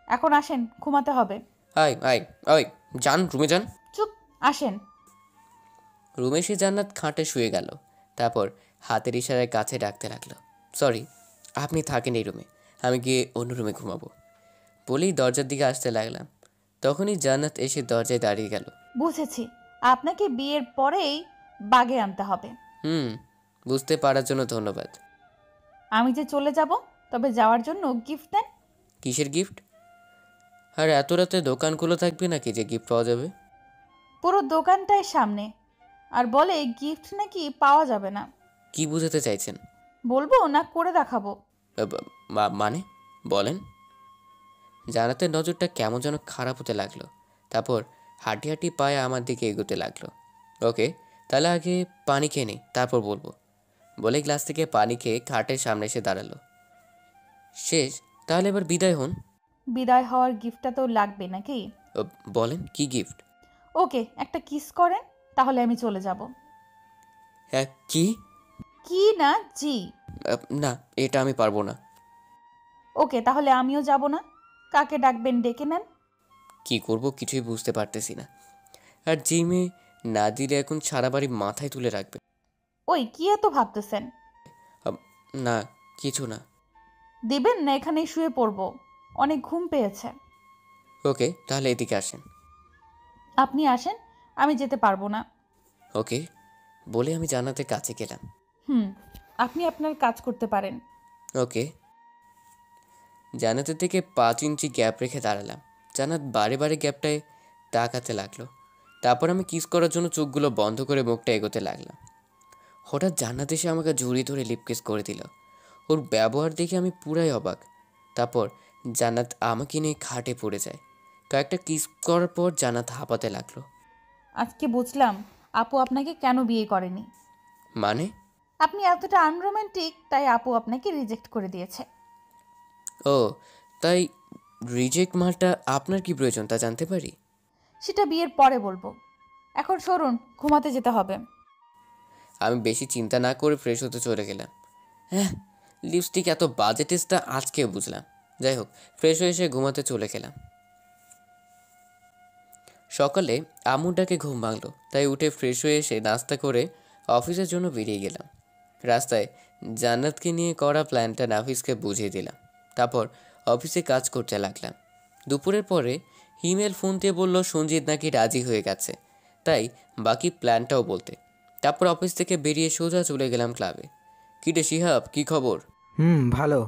এখন আসেন, ঘুমাতে হবে। আয় আয় আয়, যান রুমে যান। চুপ, আসেন। রুমে এসে জান্নাত খাটে শুয়ে গেল। তারপর হাতের ইশারায় কাছে ডাকতে লাগলো, সরি, আপনি থাকেন এই রুমে, আমি গিয়ে অন্য রুমে ঘুমাবো। বলেই দরজার দিকে আসতে লাগলাম। তখনই জান্নাত এসে দরজায় দাঁড়িয়ে গেল। বুঝেছি, আপনাকে বিয়ের পরেই বাগে আনতে হবে। বুঝতে পারার জন্য ধন্যবাদ। আমি যে চলে যাব, তবে যাওয়ার জন্য গিফট দেন। কিসের গিফট? আর এত রাতে দোকান খোলা থাকবে নাকি যে গিফট পাওয়া যাবে? পুরো দোকানটাই সামনে, আর বলে গিফট নাকি পাওয়া যাবে না। কি বুঝাতে চাইছেন? বলবো না করে দেখাবো? মানে বলেন। জান্নাতের নজরটা কেমন যেন খারাপ হতে লাগলো। তারপর হাঁটি হাঁটি পায়ে আমার দিকে এগোতে লাগলো। ওকে, তাহলে আগে পানি খেয়ে নিই, তারপর বলবো। বলে গ্লাস থেকে পানি খেয়ে খাটের সামনে এসে দাঁড়ালো। শেষ, তাহলে এবার বিদায় হন। বিদায় হওয়ার গিফটটা তো লাগবে নাকি? বলেন কি গিফট? ওকে, একটা কিস করেন, তাহলে আমি চলে যাব। হ্যাঁ, কি? কি না জি? না, এটা আমি পারবো না। ওকে, তাহলে আমিও যাব না। কাকে ডাকবেন ডেকে নেন। কি করব কিছুই বুঝতে পারতেছি না। আর জিমে না দিলে এখন সারা বাড়ি মাথায় তুলে রাখবে। ওই কি এত ভাবতেছেন? না, কিছু না। দিবেন না এখানেই শুয়ে পড়বো, অনেক ঘুম পেয়েছে। ওকে, তাহলে এদিকে আসেন। আপনি আসেন, আমি যেতে পারবো না। ওকে, বলে আমি জান্নাতের কাছে গেলাম। আপনি আপনার কাজ করতে পারেন। ওকে। জান্নাতের থেকে 5 ইঞ্চি গ্যাপ রেখে দাঁড়ালাম। জান্নাত বারে বারে গ্যাপটায় তাকাতে লাগলো। তারপর আমি কিস করার জন্য চোখগুলো বন্ধ করে মুখটা এগোতে লাগলাম। হঠাৎ জান্নাত এসে আমাকে জড়িয়ে ধরে লিপ কিস করে দিল। ওর ব্যবহার দেখে আমি পুরাই অবাক। তারপর জান্নাত আমাকে নিয়ে খাটে পড়ে যায়। কয়েকটা কিস করার পর জান্নাত হাঁপাতে লাগলো। আজকে বুঝলাম আপু আপনাকে কেন বিয়ে করেনি। মানে? আপনি এতটা আনরোম্যান্টিক, তাই আপু আপনাকে রিজেক্ট করে দিয়েছে। ও, তাই রিজেক্ট মালটা আপনার কি প্রয়োজন তা জানতে পারি? সেটা বিয়ের পরে বলবো, এখন সরুন, ঘুমাতে যেতে হবে। আমি বেশি চিন্তা না করে ফ্রেশ হতে চলে গেলাম। হ্যাঁ, লিপস্টিক এত বাজে টেস্টটা আজকেও বুঝলাম। যাই হোক, ফ্রেশ হয়ে এসে ঘুমাতে চলে গেলাম। সকালে আম্মুর ডাকে ঘুম ভাঙলো, তাই উঠে ফ্রেশ হয়ে এসে নাস্তা করে অফিসের জন্য বেরিয়ে গেলাম। রাস্তায় জান্নাতকে নিয়ে করা প্ল্যানটা নাফিসকে বুঝিয়ে দিলাম। তারপর অফিসে কাজ করতে লাগলাম। দুপুরের পরে হিমেল ফোন দিয়ে বলল সঞ্জিত নাকি রাজি হয়ে গেছে, তাই বাকি প্ল্যানটাও বলতে। তারপর অফিস থেকে বেরিয়ে সোজা চলে গেলাম ক্লাবে। কিরে শিহাব, কি খবর? ভালো।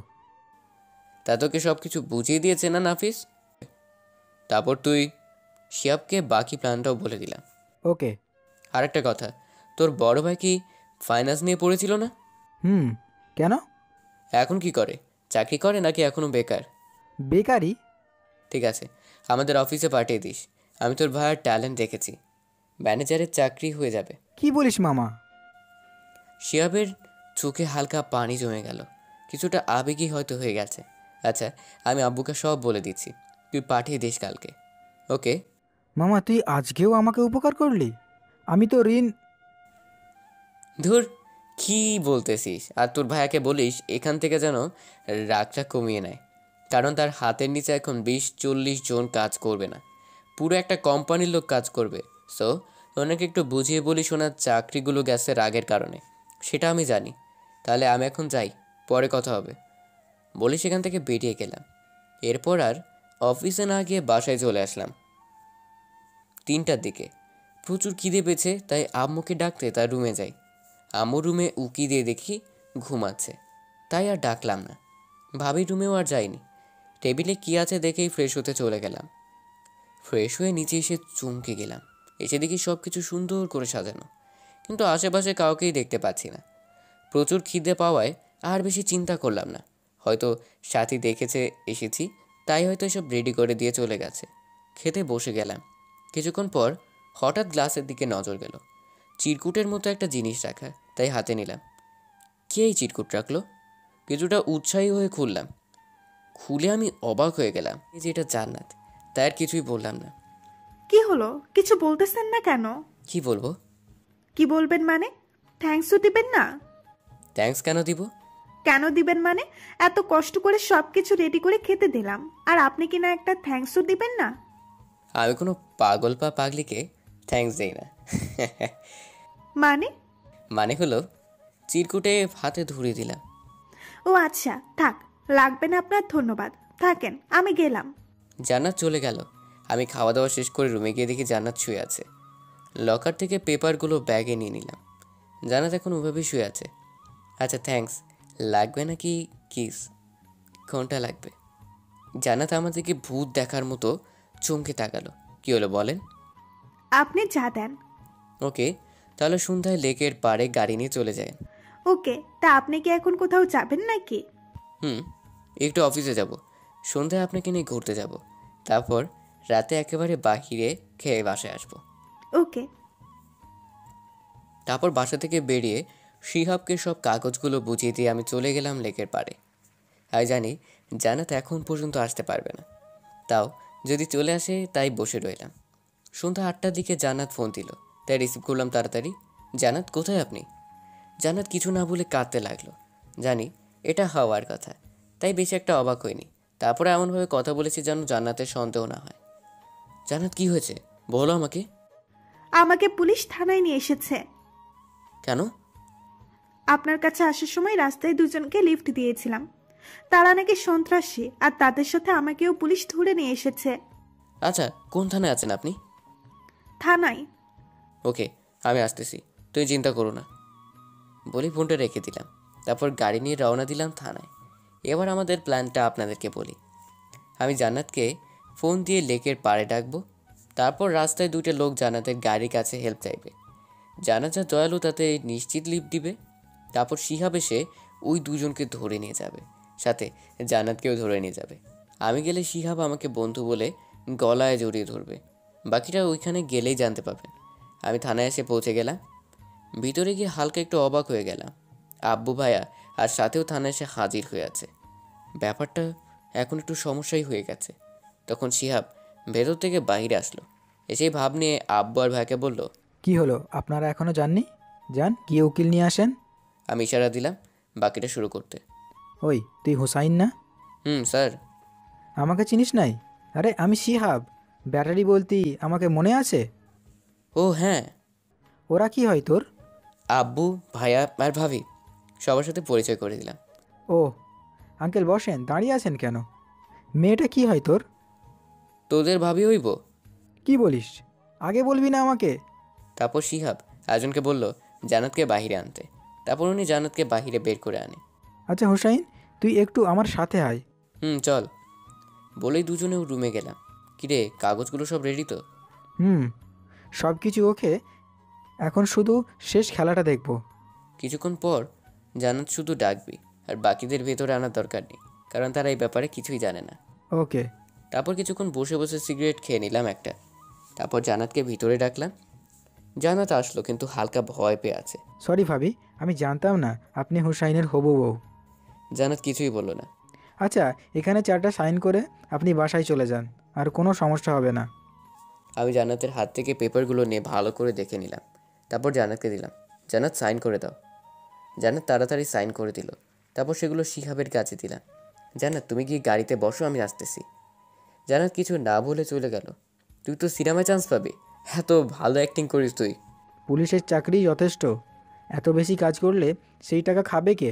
তা তোকে সব কিছু বুঝিয়ে দিয়েছে না নাফিস? তারপর তুই? শিহাবকে বাকি প্ল্যানটাও বলে দিলাম। ওকে। আরেকটা কথা, তোর বড় ভাই কি ফাইন্যান্স নিয়ে পড়েছিল না? কেন? এখন কি করে? চাকরি করে নাকি এখনও বেকার? বেকারই। ঠিক আছে, আমাদের অফিসে পাঠিয়ে দিস। আমি তোর ভাইয়ের ট্যালেন্ট দেখেছি, ম্যানেজারের চাকরি হয়ে যাবে। কি বলিস মামা? শিহাবের চোখে হালকা পানি জমে গেল, কিছুটা আবেগী হয়তো হয়ে গেছে। আচ্ছা, আমি আব্বুকে সব বলে দিচ্ছি, তুই পাঠিয়ে দিস কালকে। ওকে? মামা তুই আজকেও আমাকে উপকার করলি, আমি তো ঋণ। ধুর, কি বলতেছিস? আর তোর ভাইয়াকে বলিস এখান থেকে যেন রাগটা কমিয়ে নেয়, কারণ তার হাতের নিচে এখন 20-40 জন কাজ করবে না, পুরো একটা কোম্পানির লোক কাজ করবে। সো ওনাকে একটু বুঝিয়ে বলিস ওনার চাকরিগুলো গেছে রাগের কারণে, সেটা আমি জানি। তাহলে আমি এখন যাই, পরে কথা হবে। বলি সেখান থেকে বেরিয়ে গেলাম। এরপর আর অফিসে না গিয়ে বাসায় চলে আসলাম 3টার দিকে। প্রচুর খিদে পেয়েছে, তাই আম্মুকে ডাকতে তার রুমে যাই। আম্মুর রুমে উকি দিয়ে দেখি ঘুমাচ্ছে, তাই আর ডাকলাম না। ভাবির রুমেও আর যাইনি। টেবিলে কী আছে দেখেই ফ্রেশ হতে চলে গেলাম। ফ্রেশ হয়ে নিচে এসে চমকে গেলাম। এসে দেখি সব কিছু সুন্দর করে সাজানো, কিন্তু আশেপাশে কাউকেই দেখতে পাচ্ছি না। প্রচুর খিদে পাওয়ায় আর বেশি চিন্তা করলাম না। হয়তো সাথী দেখেছে এসেছি, তাই হয়তো এসব রেডি করে দিয়ে চলে গেছে। খেতে বসে গেলাম। কিছুক্ষণ পর হঠাৎ গ্লাসের দিকে নজর গেল, চিরকুটের মতো একটা জিনিস রাখা, তাই হাতে নিলাম। কে এই চিরকুট রাখলো? কিছুটা উৎসাহী হয়ে খুললাম। খুলে আমি অবাক হয়ে গেলাম যে এটা জান্নাত। তাই আর কিছুই বললাম না। কি হলো, কিছু বলতেছেন না কেন? কি বলবো? কি বলবেন মানে? থ্যাঙ্কসও দিবেন না? থ্যাঙ্কস কেন দিব? কেন দিবেন মানে? এত কষ্ট করে সবকিছু রেডি করে খেতে দিলাম, আর আপনি কিনা একটা থ্যাঙ্কসও দিবেন না? আমি কোনো পাগল বা পাগলিকে থ্যাঙ্কস দেই না। মানে? মানে হলো চিরকুটে হাতে ধরিয়ে দিলাম। ও আচ্ছা, থাক, লাগবে না আপনার ধন্যবাদ, থাকেন, আমি গেলাম। জান্নাত চলে গেল। আমি খাওয়া দাওয়া শেষ করে রুমে গিয়ে দেখি জান্নাত শুয়ে আছে। লকার থেকে পেপারগুলো ব্যাগে নিয়ে নিলাম। জান্নাত এখন ওভাবেই শুয়ে আছে। আচ্ছা থ্যাঙ্কস লাগবে নাকি কিস? কোনটা লাগবে? জান্নাত আমার দিকে ভূত দেখার মতো চমকে তাকালো। কি হলো বলেন? আপনি যা দেন। ওকে, তাহলে সন্ধ্যায় লেকের পাড়ে গাড়ি নিয়ে চলে যায়। ওকে, তা আপনি কি এখন কোথাও যাবেন নাকি? একটু অফিসে যাব, সন্ধ্যায় আপনাকে নিয়ে ঘুরতে যাব, তারপর রাতে একেবারে বাহিরে খেয়ে বাসায় আসবো। ওকে। তারপর বাসা থেকে বেরিয়ে শিহাবকে সব কাগজগুলো বুঝিয়ে দিয়ে আমি চলে গেলাম লেকের পাড়ে। আর জানি জান্নাত এখন পর্যন্ত আসতে পারবে না, তাও যদি চলে আসে তাই বসে রইলাম। সন্ধ্যা 8টার দিকে জান্নাত ফোন দিল, তাই রিসিভ করলাম তাড়াতাড়ি। জান্নাত কোথায় আপনি? জান্নাত কিছু না বলে কাঁদতে লাগলো। জানি এটা হওয়ার কথা, তাই বেশি একটা অবাক হয়নি। তারপরে এমনভাবে কথা বলেছি যেন জান্নাতের সন্দেহ না হয়। জান্নাত কি হয়েছে বলো আমাকে। আমাকে পুলিশ থানায় নিয়ে এসেছে। কেন? আপনার কাছে আসার সময় রাস্তায় দুজনকে লিফট দিয়েছিলাম, তারা নাকি সন্ত্রাসী, আর তাদের সাথে আমাকেও পুলিশ ধরে নিয়ে এসেছে। আচ্ছা, কোন থানায় আছেন আপনি? থানায়। ওকে, আমি আসতেছি, তুই চিন্তা করো না বলি ফোনটা রেখে দিলাম। তারপর গাড়ি নিয়ে রওনা দিলাম থানায়। এবার আমাদের প্ল্যানটা আপনাদেরকে বলি। আমি জান্নাতকে ফোন দিয়ে লেকের পাড়ে ডাকবো। তারপর রাস্তায় দুটো লোক জান্নাতের গাড়ির কাছে হেল্প চাইবে। জান্নাত যা দয়ালু তাতে নিশ্চিত লিফট দিবে। তারপর শিহাব এসে ওই দুজনকে ধরে নিয়ে যাবে, সাথে জান্নাতকেও ধরে নিয়ে যাবে। আমি গেলে শিহাব আমাকে বন্ধু বলে গলায় জড়িয়ে ধরবে। বাকিটা ওইখানে গেলেই জানতে পাবেন। আমি থানায় এসে পৌঁছে গেলাম। ভিতরে গিয়ে হালকা একটু অবাক হয়ে গেলাম। আব্বু ভাইয়া আর সাথেও থানায় এসে হাজির হয়ে আছে। ব্যাপারটা এখন একটু সমস্যাই হয়ে গেছে। তখন শিহাব ভেতর থেকে বাইরে আসলো, এসেই ভাব নিয়ে আব্বু আর ভাইকে বলল, কি হলো, আপনারা এখনো যাননি? যান, গিয়ে উকিল নিয়ে আসেন। আমি ইশারা দিলাম বাকিটা শুরু করতে। ওই, তুই হুসাইন না? স্যার। আমাকে চিনিস নাই? আরে আমি শিহাব, ব্যাটারি বলতি, আমাকে মনে আছে? ও হ্যাঁ। ওরা কি হয় তোর? আব্বু, ভাইয়া আর ভাবি, সবার সাথে পরিচয় করে দিলাম। ও আঙ্কেল বসেন, দাঁড়িয়ে আছেন কেন? মেয়েটা কি হয় তোর? তোদের ভাবি হইব? কি বলিস, আগে বলবি না আমাকে? তারপর শিহাব একজনকে বলল জান্নাতকে বাহিরে আনতে। তারপর উনি জান্নাতকে বাহিরে বের করে আনে। আচ্ছা হুসাইন, তুই একটু আমার সাথে আয়। চল বলেই দুজনেও রুমে গেলাম। কিরে, কাগজগুলো সব রেডি তো? সব কিছু ওকে, এখন শুধু শেষ খেলাটা দেখব। কিছুক্ষণ পর জান্নাত শুধু ডাকবি, আর বাকিদের ভেতরে আনার দরকার নেই, কারণ তারা এই ব্যাপারে কিছুই জানে না। ওকে। তারপর কিছুক্ষণ বসে বসে সিগারেট খেয়ে নিলাম একটা। তারপর জান্নাতকে ভিতরে ডাকলাম। জান্নাত আসলো, কিন্তু হালকা ভয় পেয়ে আছে। সরি ভাবি, আমি জানতাম না আপনি হুসাইনের হবু বউ। জান্নাত কিছুই বলল না। আচ্ছা, এখানে 4টা সাইন করে আপনি বাসায় চলে যান, আর কোনো সমস্যা হবে না। আমি জান্নাতের হাত থেকে পেপারগুলো নিয়ে ভালো করে দেখে নিলাম। তারপর জান্নাতকে দিলাম। জান্নাত সাইন করে দাও। জান্নাত তাড়াতাড়ি সাইন করে দিল। তারপর সেগুলো শিহাবের কাছে দিলাম। জান্নাত তুমি গিয়ে গাড়িতে বসো, আমি আসতেছি। জান্নাত কিছু না বলে চলে গেল। তুই তো সিনেমায় চান্স পাবি, এত ভালো অ্যাক্টিং করিস তুই। পুলিশের চাকরি যথেষ্ট, এত বেশি কাজ করলে সেই টাকা খাবে কে?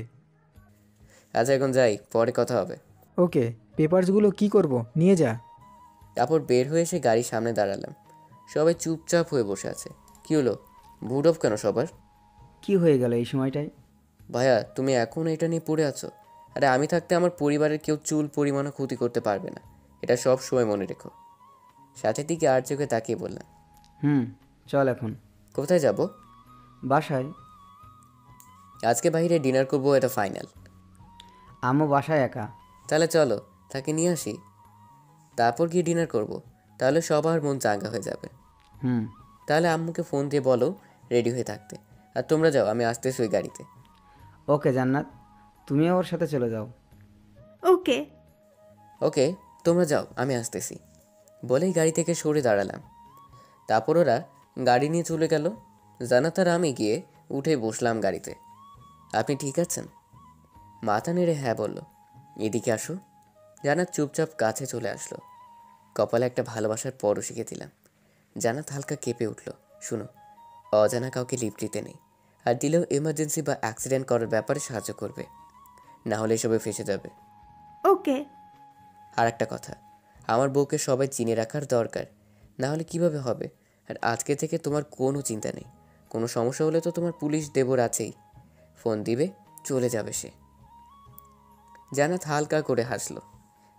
আচ্ছা এখন যাই, পরে কথা হবে। ওকে, পেপারসগুলো কি করব, নিয়ে যা। তারপর বের হয়ে এসে গাড়ির সামনে দাঁড়ালাম। সবাই চুপচাপ হয়ে বসে আছে। কি হলো, মুড অফ কেন সবার? কি হয়ে গেল এই সময়টায়? ভাইয়া তুমি এখন এটা নিয়ে পড়ে আছো? আরে আমি থাকতে আমার পরিবারের কেউ চুল পরিমাণও ক্ষতি করতে পারবে না, এটা সব সময় মনে রেখো। সাথে দিকে আর চোখে তাকিয়ে বললাম, চল এখন। কোথায় যাব? বাসায়। আজকে বাইরে ডিনার করবো, এটা ফাইনাল। আম্মু বাসায় একা। তাহলে চলো তাকে নিয়ে আসি, তারপর গিয়ে ডিনার করব, তাহলে সবার মন চাঙ্গা হয়ে যাবে। তাহলে আম্মুকে ফোন দিয়ে বলো রেডি হয়ে থাকতে। আর তোমরা যাও, আমি আসতেছি ওই গাড়িতে। ওকে জান্নাত, তুমিও ওর সাথে চলে যাও। ওকে। ওকে, তোমরা যাও, আমি আসতেছি বলেই গাড়ি থেকে সরে দাঁড়ালাম। তারপর ওরা গাড়ি নিয়ে চলে গেল। জান্নাত আর আমি গিয়ে উঠে বসলাম গাড়িতে। আপনি ঠিক আছেন? মাথা নেড়ে হ্যাঁ বলল। এদিকে আসো। জান্নাত চুপচাপ কাছে চলে আসলো। কপালে একটা ভালোবাসার পরও শিখে দিলাম। জান্নাত হালকা কেঁপে উঠল। শুনো, অজানা কাউকে লিফট দিতে নেই, আর দিলেও এমার্জেন্সি বা অ্যাক্সিডেন্ট করার ব্যাপারে সাহায্য করবে, না হলে এসবে ফেসে যাবে। ওকে। আর একটা কথা, আমার বউকে সবাই চিনে রাখার দরকার, না হলে কিভাবে হবে? আর আজকে থেকে তোমার কোনো চিন্তা নেই। কোনো সমস্যা হলে তো তোমার পুলিশ দেবর আছেই, ফোন দিবে, চলে যাবে সে। জান্নাত হালকা করে হাসলো।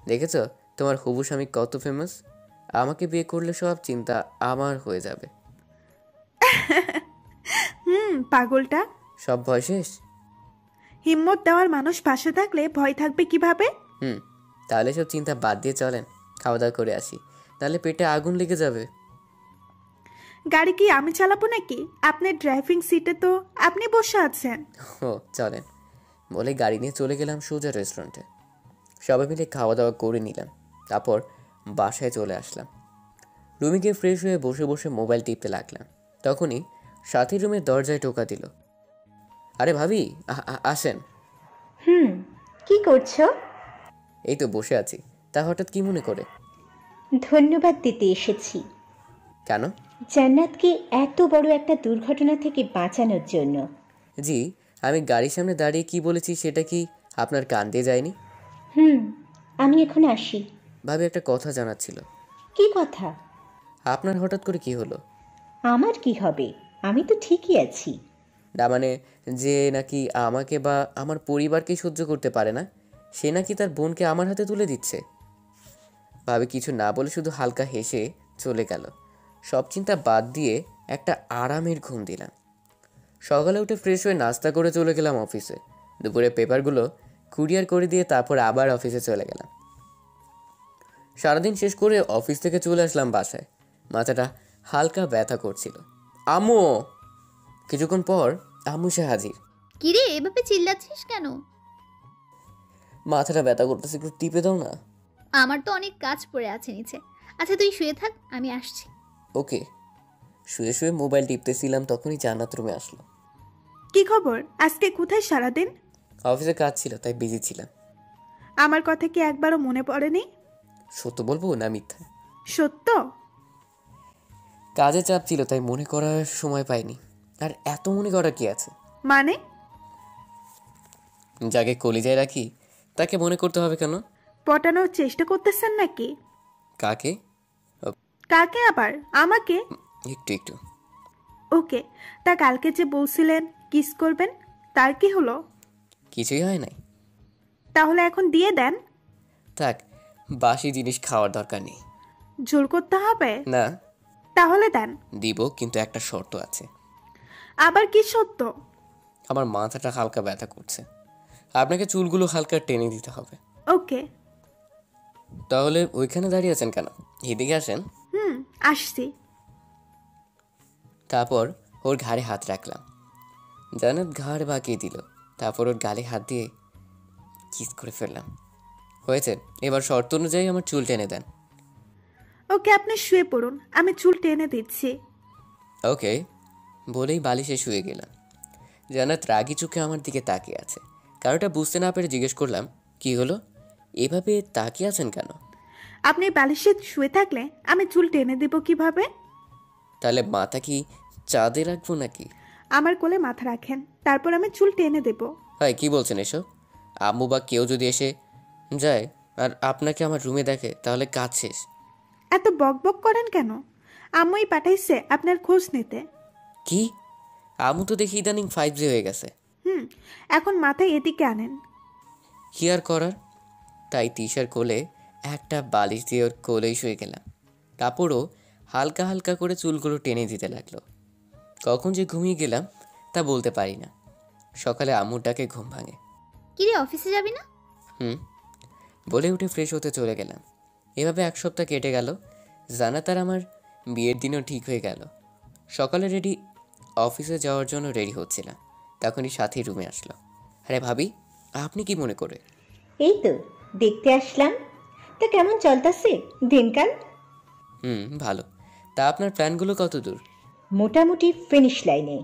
দেখেছ তোমার হবু স্বামী কত ফেমাস? আমাকে বিয়ে করলে সব চিন্তা আমার হয়ে যাবে। পাগলটা। সব ভয় শেষ? হিম্মত দেওয়ার মানুষ পাশে থাকলে ভয় থাকবে কিভাবে? তাহলে সব চিন্তা বাদ দিয়ে চলেন, খাওয়া দাওয়া করে আসি, তাহলে পেটে আগুন লেগে যাবে। গাড়ি কি আমি চালাবো নাকি? আপনার ড্রাইভিং সিটে তো আপনি বসে আছেন। ও চলেন বলে গাড়ি নিয়ে চলে গেলাম সোজা রেস্টুরেন্টে। সবাই মিলে খাওয়া দাওয়া করে নিলাম। তারপর বাসায় চলে আসলাম। রুমে গিয়ে ফ্রেশ হয়ে বসে বসে মোবাইল টিপতে লাগলাম। তখনই সাথী রুমের দরজায় টোকা দিল। আরে ভাবি, আসেন। কি করছো? এই তো বসে আছি। তা হঠাৎ কি মনে করে? ধন্যবাদ দিতে এসেছি। কেন? জান্নাতকে এত বড় একটা দুর্ঘটনা থেকে বাঁচানোর জন্য। জি, আমি গাড়ির সামনে দাঁড়িয়ে কি বলেছি সেটা কি আপনার কান দিয়ে যায়নি? আমি এখন আসি। ভাবি, একটা কথা জানার ছিল। কি কথা? আপনার হঠাৎ করে কি হলো? আমার কি হবে? আমি তো ঠিকই আছি। না মানে, যে নাকি আমাকে বা আমার পরিবারকে সহ্য করতে পারে না, সে নাকি তার বোনকে আমার হাতে তুলে দিচ্ছে। ভাবি কিছু না বলে শুধু হালকা হেসে চলে গেল। সব চিন্তা বাদ দিয়ে একটা আরামের ঘুম দিলাম। সকালে উঠে ফ্রেশ হয়ে নাস্তা করে চলে গেলাম অফিসে। দুপুরে পেপারগুলো কুরিয়ার করে দিয়ে তারপর আবার অফিসে চলে গেলাম। সারাদিন শেষ করে অফিস থেকে চলে আসলাম বাসায়। মাথাটা হালকা ব্যথা করছিল। আম্মু! কিছুক্ষণ পর আম্মু সে হাজির। কিরে এভাবে চিল্লাচ্ছিস কেন? মাথাটা ব্যথা করতেছে, একটু টিপে দাও না। আমার তো অনেক কাজ পড়ে আছে নিচে। আচ্ছা তুই শুয়ে থাক, আমি আসছি। ওকে। শুয়ে শুয়ে মোবাইল টিপতেছিলাম, তখনই জান্নাত রুমে আসলো। কি খবর? আজকে কোথায় সারাদিন? অফিসে কাজ ছিল, তাই বিজি ছিলাম। আমার কথা কি একবারও মনে পড়েনি? সত্য বলবো না মিথ্যা? সত্য। কাজে চাপ ছিল, তাই মনে করার সময় পাইনি। আর এত মনে করার কি আছে? মানে? যাকে কলিজায় রাখি তাকে মনে করতে হবে কেন? পটানোর চেষ্টা করতেছেন নাকি? কাকে? কাকে আবার? আমাকে? একটু একটু। ওকে। তা কালকে যে বলছিলেন কিস করবেন, তার কি হলো? কিছুই হয় নাই। তাহলে এখন দিয়ে দেন। থাক, বাসি জিনিস খাওয়ার দরকার নেই। জোর করতে হবে না। তাহলে দেন। দিব, কিন্তু একটা শর্ত আছে। আবার কি সত্য? আমার মাথাটা হালকা ব্যথা করছে, আপনাকে চুলগুলো হালকা টেনে দিতে হবে। ওকে। তাহলে ওইখানে দাঁড়িয়ে আছেন কেন? এদিকে আসেন। আসছি। তারপর ওর ঘাড়ে হাত রাখলাম। জান্নাত ঘাড় বাঁকিয়ে দিল। তারপর ওর গালে হাত দিয়ে কিস করে ফেললাম। হয়েছে, এবার শর্ত অনুযায়ী আমার চুল টেনে দেন। ওকে, আপনি শুয়ে পড়ুন, আমি চুল টেনে দিচ্ছি। ওকে বলেই বালিশে শুয়ে গেলাম। জান্নাত রাগি চোখে আমার দিকে তাকিয়ে আছে। কারোটা বুঝতে না পেরে জিজ্ঞেস করলাম, কি হলো, এভাবে তাকিয়ে আছেন কেন? আপনি বালিশে শুয়ে থাকলে আমি চুল টেনে দিব কিভাবে? তাহলে মাথা কি চাঁদে রাখবো নাকি? আমার কোলে মাথা রাখেন, তারপর আমি চুল টেনে দেব। হয় কি বলছেন এসব? আম্মু বা কেউ যদি এসে যায় আর আপনাকে আমার রুমে দেখে, তাহলে কাজ শেষ। এত বকবক করেন কেন? আম্মুই পাঠাইছে আপনার খোঁজ নিতে। কি? আম্মু তো দেখি ইদানিং 5G হয়ে গেছে। এখন মাথায় এদিকে আনেন। কি আর করার, তাই তিশার কোলে একটা বালিশ দিয়ে ওর কোলেই শুয়ে গেলাম। কাপড়ও হালকা হালকা করে চুলগুলো টেনে দিতে লাগলো। কখন যে ঘুমিয়ে গেলাম তা বলতে পারি না। সকালে আম্মুর ডাকে ঘুম ভাঙে। কিরে অফিসে যাবি না? বলে উঠে ফ্রেশ হতে চলে গেলাম। এভাবে এক সপ্তাহ কেটে গেল। জান্নাত আর আমার বিয়ের দিনও ঠিক হয়ে গেল। সকালে রেডি অফিসে যাওয়ার জন্য রেডি হচ্ছিলাম, তখনই সাথী রুমে আসলো। আরে ভাবি, আপনি কি মনে করে? এই তো দেখতে আসলাম। তা কেমন চলতেছে দিনকাল? ভালো। তা আপনার প্ল্যানগুলো কত দূর? মোটামুটি ফিনিশ লাইনে।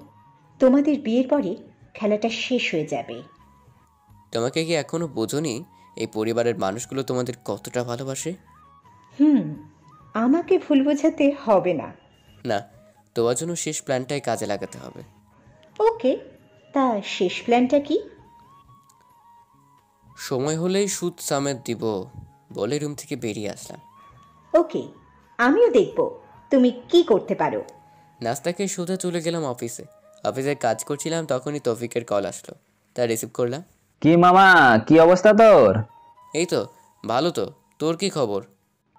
তোমাদের বিয়ের পরে খেলাটা শেষ হয়ে যাবে। তোমাকে কি এখনো বোঝনি এই পরিবারের মানুষগুলো তোমাদের কতটা ভালোবাসে? আমাকে ভুল বোঝাতে হবে না। না, তোমার জন্য শেষ প্ল্যানটাই কাজে লাগাতে হবে। ওকে, তা শেষ প্ল্যানটা কি? সময় হলেই সুদ সামেত দিব বলে রুম থেকে বেরিয়ে আসলাম। ওকে, আমিও দেখব তুমি কি করতে পারো। নাস্তাকে সোজা চলে গেলাম অফিসে। অফিসে কাজ করছিলাম, তখনই তৌফিকের কল আসলো, তা রিসিভ করলাম। কি মামা, কি অবস্থা তোর? এই তো ভালো। তো তোর কি খবর?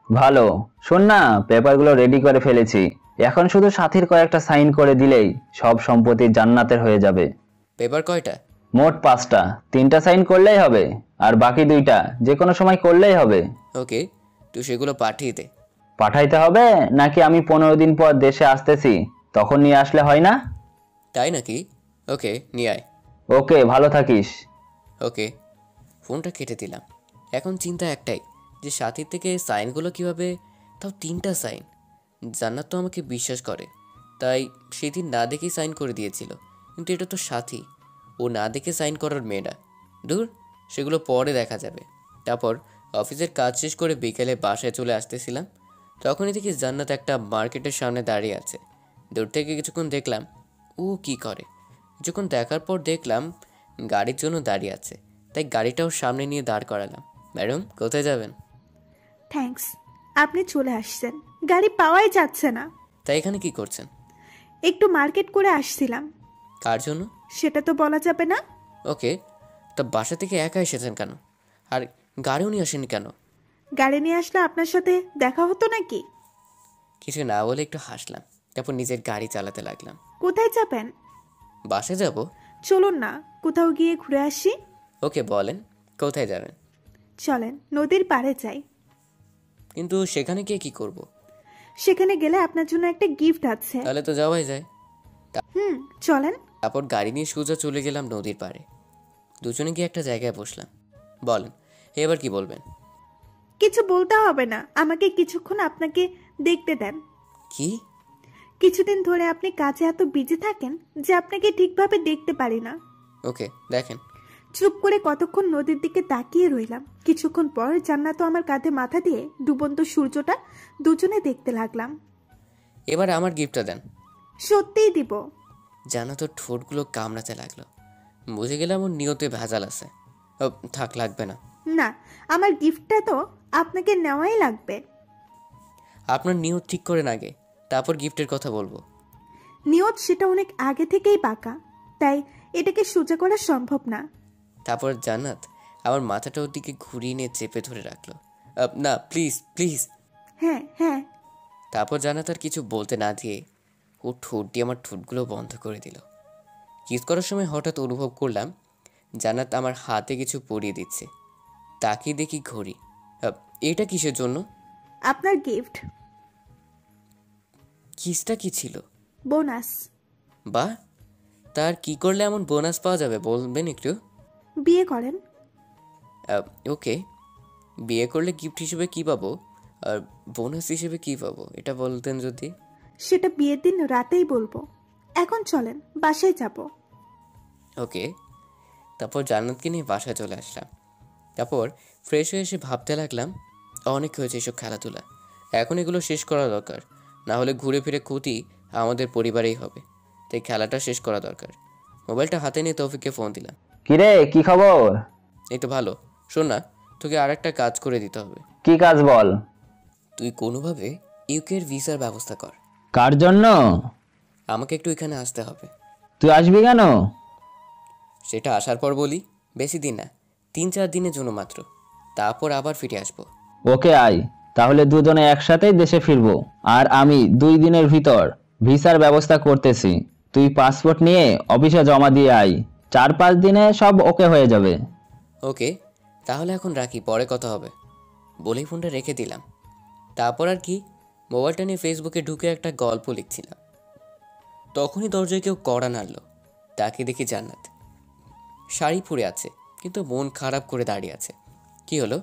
ভালো। শোন না, পেপারগুলো রেডি করে ফেলেছি। এখন শুধু সাথীর কয়েকটা সাইন করে দিলেই সব সম্পত্তি জান্নাতের হয়ে যাবে। পেপার কয়টা? মোট 5টা। 3টা সাইন করলেই হবে, আর বাকি 2টা যে কোনো সময় করলেই হবে। ওকে, তুই সেগুলো পাঠিয়ে দে। পাঠাইতে হবে নাকি আমি 15 দিন পর দেশে আসতেছি, তখন নিয়ে আসলে হয় না? তাই নাকি? ওকে, নিয়ে আয়। ওকে, ভালো থাকিস। ওকে, ফোনটা কেটে দিলাম। এখন চিন্তা একটাই যে সাথীর থেকে সাইনগুলো কিভাবে, তাও 3টা সাইন। জান্নাত তো আমাকে বিশ্বাস করে, তাই সেদিন না দেখেই সাইন করে দিয়েছিল। কিন্তু এটা তো সাথী, ও না দেখে সাইন করার মেয়েরা। দূর, সেগুলো পরে দেখা যাবে। তারপর অফিসের কাজ শেষ করে বিকেলে বাসায় চলে আসতেছিলাম, তখনই দেখি জান্নাত একটা মার্কেটের সামনে দাঁড়িয়ে আছে। দূর থেকে কিছুক্ষণ দেখলাম ও কি করে। কিছুক্ষণ দেখার পর দেখলাম গাড়ির জন্য দাঁড়িয়ে আছে, তাই গাড়িটাও সামনে নিয়ে দাঁড় করালাম। ম্যাডাম, কোথায় যাবেন? থ্যাঙ্কস, আপনি চলে আসছেন। গাড়ি পাওয়াই যাচ্ছে না। তাই এখানে কি করছেন? একটু মার্কেট করে আসছিলাম। কার জন্য? সেটা তো বলা যাবে না। ওকে, তা বাসা থেকে একা এসেছেন কেন? আর গাড়িও নিয়ে আসেন কেন? গাড়ি নিয়ে আসলে আপনার সাথে দেখা হতো নাকি? কিছু না বলে একটু হাসলাম, তারপর নিজের গাড়ি চালাতে লাগলাম। কোথায় যাবেন? বাসে যাব। চলুন না, কোথাও গিয়ে ঘুরে আসি। ওকে, বলেন কোথায় যাবেন? চলেন, নদীর পাড়ে যাই। কিন্তু সেখানে গিয়ে কি করব? সেখানে গেলে আপনার জন্য একটা গিফট আছে। তাহলে তো যাওয়াই যায়। চলেন। তারপর গাড়ি নিয়ে সোজা চলে গেলাম নদীর পাড়ে। দুজনে গিয়ে একটা জায়গায় বসলাম। বলেন, এবার কি বলবেন? কিছু বলতে হবে না, আমাকে কিছুক্ষণ আপনাকে দেখতে দেন। কি? কিছুদিন ধরে আপনি কাজে এত বিজি থাকেন যে আপনাকে ঠিকভাবে দেখতে পারি না। ওকে, দেখেন। চুপ করে কতক্ষণ নদীর দিকে তাকিয়ে রইলাম। কিছুক্ষণ পর জান্নাত আমার কাঁধে মাথা দিয়ে ডুবন্ত সূর্যটা দুজনে দেখতে লাগলাম। এবার আমার গিফটটা দেন। সত্যিই দিব। জান্নাত ওর ঠোঁটগুলো কামড়াতে লাগলো। বুঝে গেলাম ওর নিয়তে ভেজাল আছে। থাক, লাগবে না। না, আমার গিফটটা তো আপনাকে নেওয়াই লাগবে। আপনার নিয়ত ঠিক করে আগে, তারপর গিফটের কথা বলবো। নিয়ত সেটা অনেক আগে থেকেই পাকা, তাই এটাকে সোজা করা সম্ভব না। তারপর জান্নাত আমার মাথাটা ওর দিকে ঘুরিয়ে নিয়ে চেপে ধরে রাখলো। না, প্লিজ প্লিজ। হ্যাঁ হ্যাঁ। তারপর জান্নাত আর কিছু বলতে না দিয়ে ও ঠোঁট দিয়ে আমার ঠোঁটগুলো বন্ধ করে দিল। কিস করার সময় হঠাৎ অনুভব করলাম জান্নাত আমার হাতে কিছু পরিয়ে দিচ্ছে। তাকিয়ে দেখি ঘড়ি। এটা কিসের জন্য? আপনার গিফট। কিসটা কি ছিল? বোনাস। বাহ, তার কি করলে এমন বোনাস পাওয়া যাবে বলবেন একটু? বিয়ে করেন। ওকে, বিয়ে করলে গিফট হিসেবে কি পাবো আর বোনাস হিসেবে কি পাবো এটা বলতেন যদি। সেটা বিয়ের দিন রাতেই বলবো, এখন চলেন বাসায় যাব। ওকে। তারপর জান্নাতকে নিয়ে বাসায় চলে আসলাম। তারপর ফ্রেশ হয়ে এসে ভাবতে লাগলাম অনেক হয়েছে এসব খেলাধুলা, এখন এগুলো শেষ করা দরকার, না হলে ঘুরে ফিরে ক্ষতি আমাদের পরিবারেই হবে। তাই খেলাটা শেষ করা দরকার। মোবাইলটা হাতে নিয়ে তৌফিককে ফোন দিলাম। কিরে, কি খবর? এই তো ভালো। শোন না, তোকে আর একটা কাজ করে দিতে হবে। কি কাজ বল? তুই কোনোভাবে ইউকের ভিসার ব্যবস্থা কর। কার জন্য? আমাকে একটু এখানে আসতে হবে। তুই আসবি কেন? সেটা আসার পর বলি। বেশি দিন না, 3-4 দিনের জন্য মাত্র, তারপর আবার ফিরে আসবো। ওকে, আয়। তাহলে দুজনে একসাথেই দেশে ফিরবো। আর আমি 2 দিনের ভিতর ভিসার ব্যবস্থা করতেছি। তুই পাসপোর্ট নিয়ে অফিসে জমা দিয়ে আয়। 4-5 দিনে সব ওকে হয়ে যাবে। ওকে, তাহলে এখন রাখি, পরে কথা হবে। বলেই ফোনটা রেখে দিলাম। তারপর আর কি, মোবাইলটা নিয়ে ফেসবুকে ঢুকে একটা গল্প লিখছিলাম। তখনই দরজায় কেউ কড়া নাড়ল। তাকে দেখি জান্নাত। শাড়ি পরে আছে, কিন্তু মন খারাপ করে দাঁড়িয়ে আছে। কি হলো,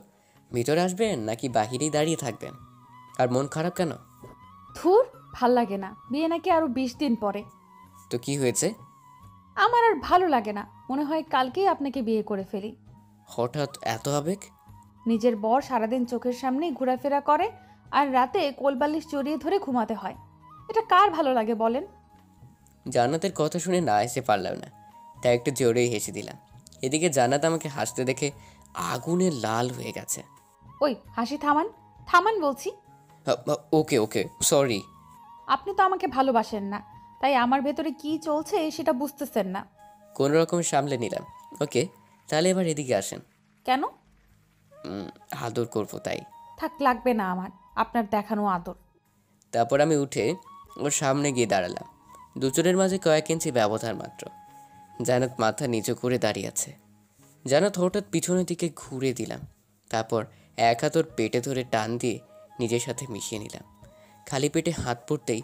ভিতরে আসবেন নাকি বাহিরেই দাঁড়িয়ে থাকবেন? আর মন খারাপ কেন? ধুর, ভাল লাগে না। বিয়ে নাকি আরো 20 দিন পরে। তো কি হয়েছে? আমার আর ভালো লাগে না। মনে হয় কালকেই আপনাকে বিয়ে করে ফেলি। হঠাৎ এত আবেগ? নিজের বর সারাদিন চোখের সামনেই ঘোরাফেরা করে, আর রাতে কোলবালিশ জড়িয়ে ধরে ঘুমাতে হয়। এটা কার ভালো লাগে বলেন? জান্নাতের কথা শুনে না হেসে পারলাম না, তাই একটু জোরেই হেসে দিলাম। এদিকে জান্নাত আমাকে হাসতে দেখে আগুনে লাল হয়ে গেছে। ওই হাসি থামান, থামান বলছি। ওকে ওকে, সরি। আপনি তো আমাকে ভালোবাসেন না, তাই আমার ভেতরে কি চলছে সেটা বুঝতেছেন না। কোনো রকমের সামলে নিলাম। ওকে, তাহলে এবার এদিকে আসেন। কেন? আদর করবো তাই। থাক, লাগবে না আমার আপনার দেখানো আদর। তারপর আমি উঠে ওর সামনে গিয়ে দাঁড়ালাম। দুজনের মাঝে কয়েক ইঞ্চি ব্যবধান মাত্র। জান্নাত মাথা নিচু করে দাঁড়িয়ে আছে। জান্নাত হঠাৎ পিছনের দিকে ঘুরে দিলাম। তারপর এক হাত ওর পেটে ধরে টান দিয়ে নিজের সাথে মিশিয়ে নিলাম। খালি পেটে হাত পড়তেই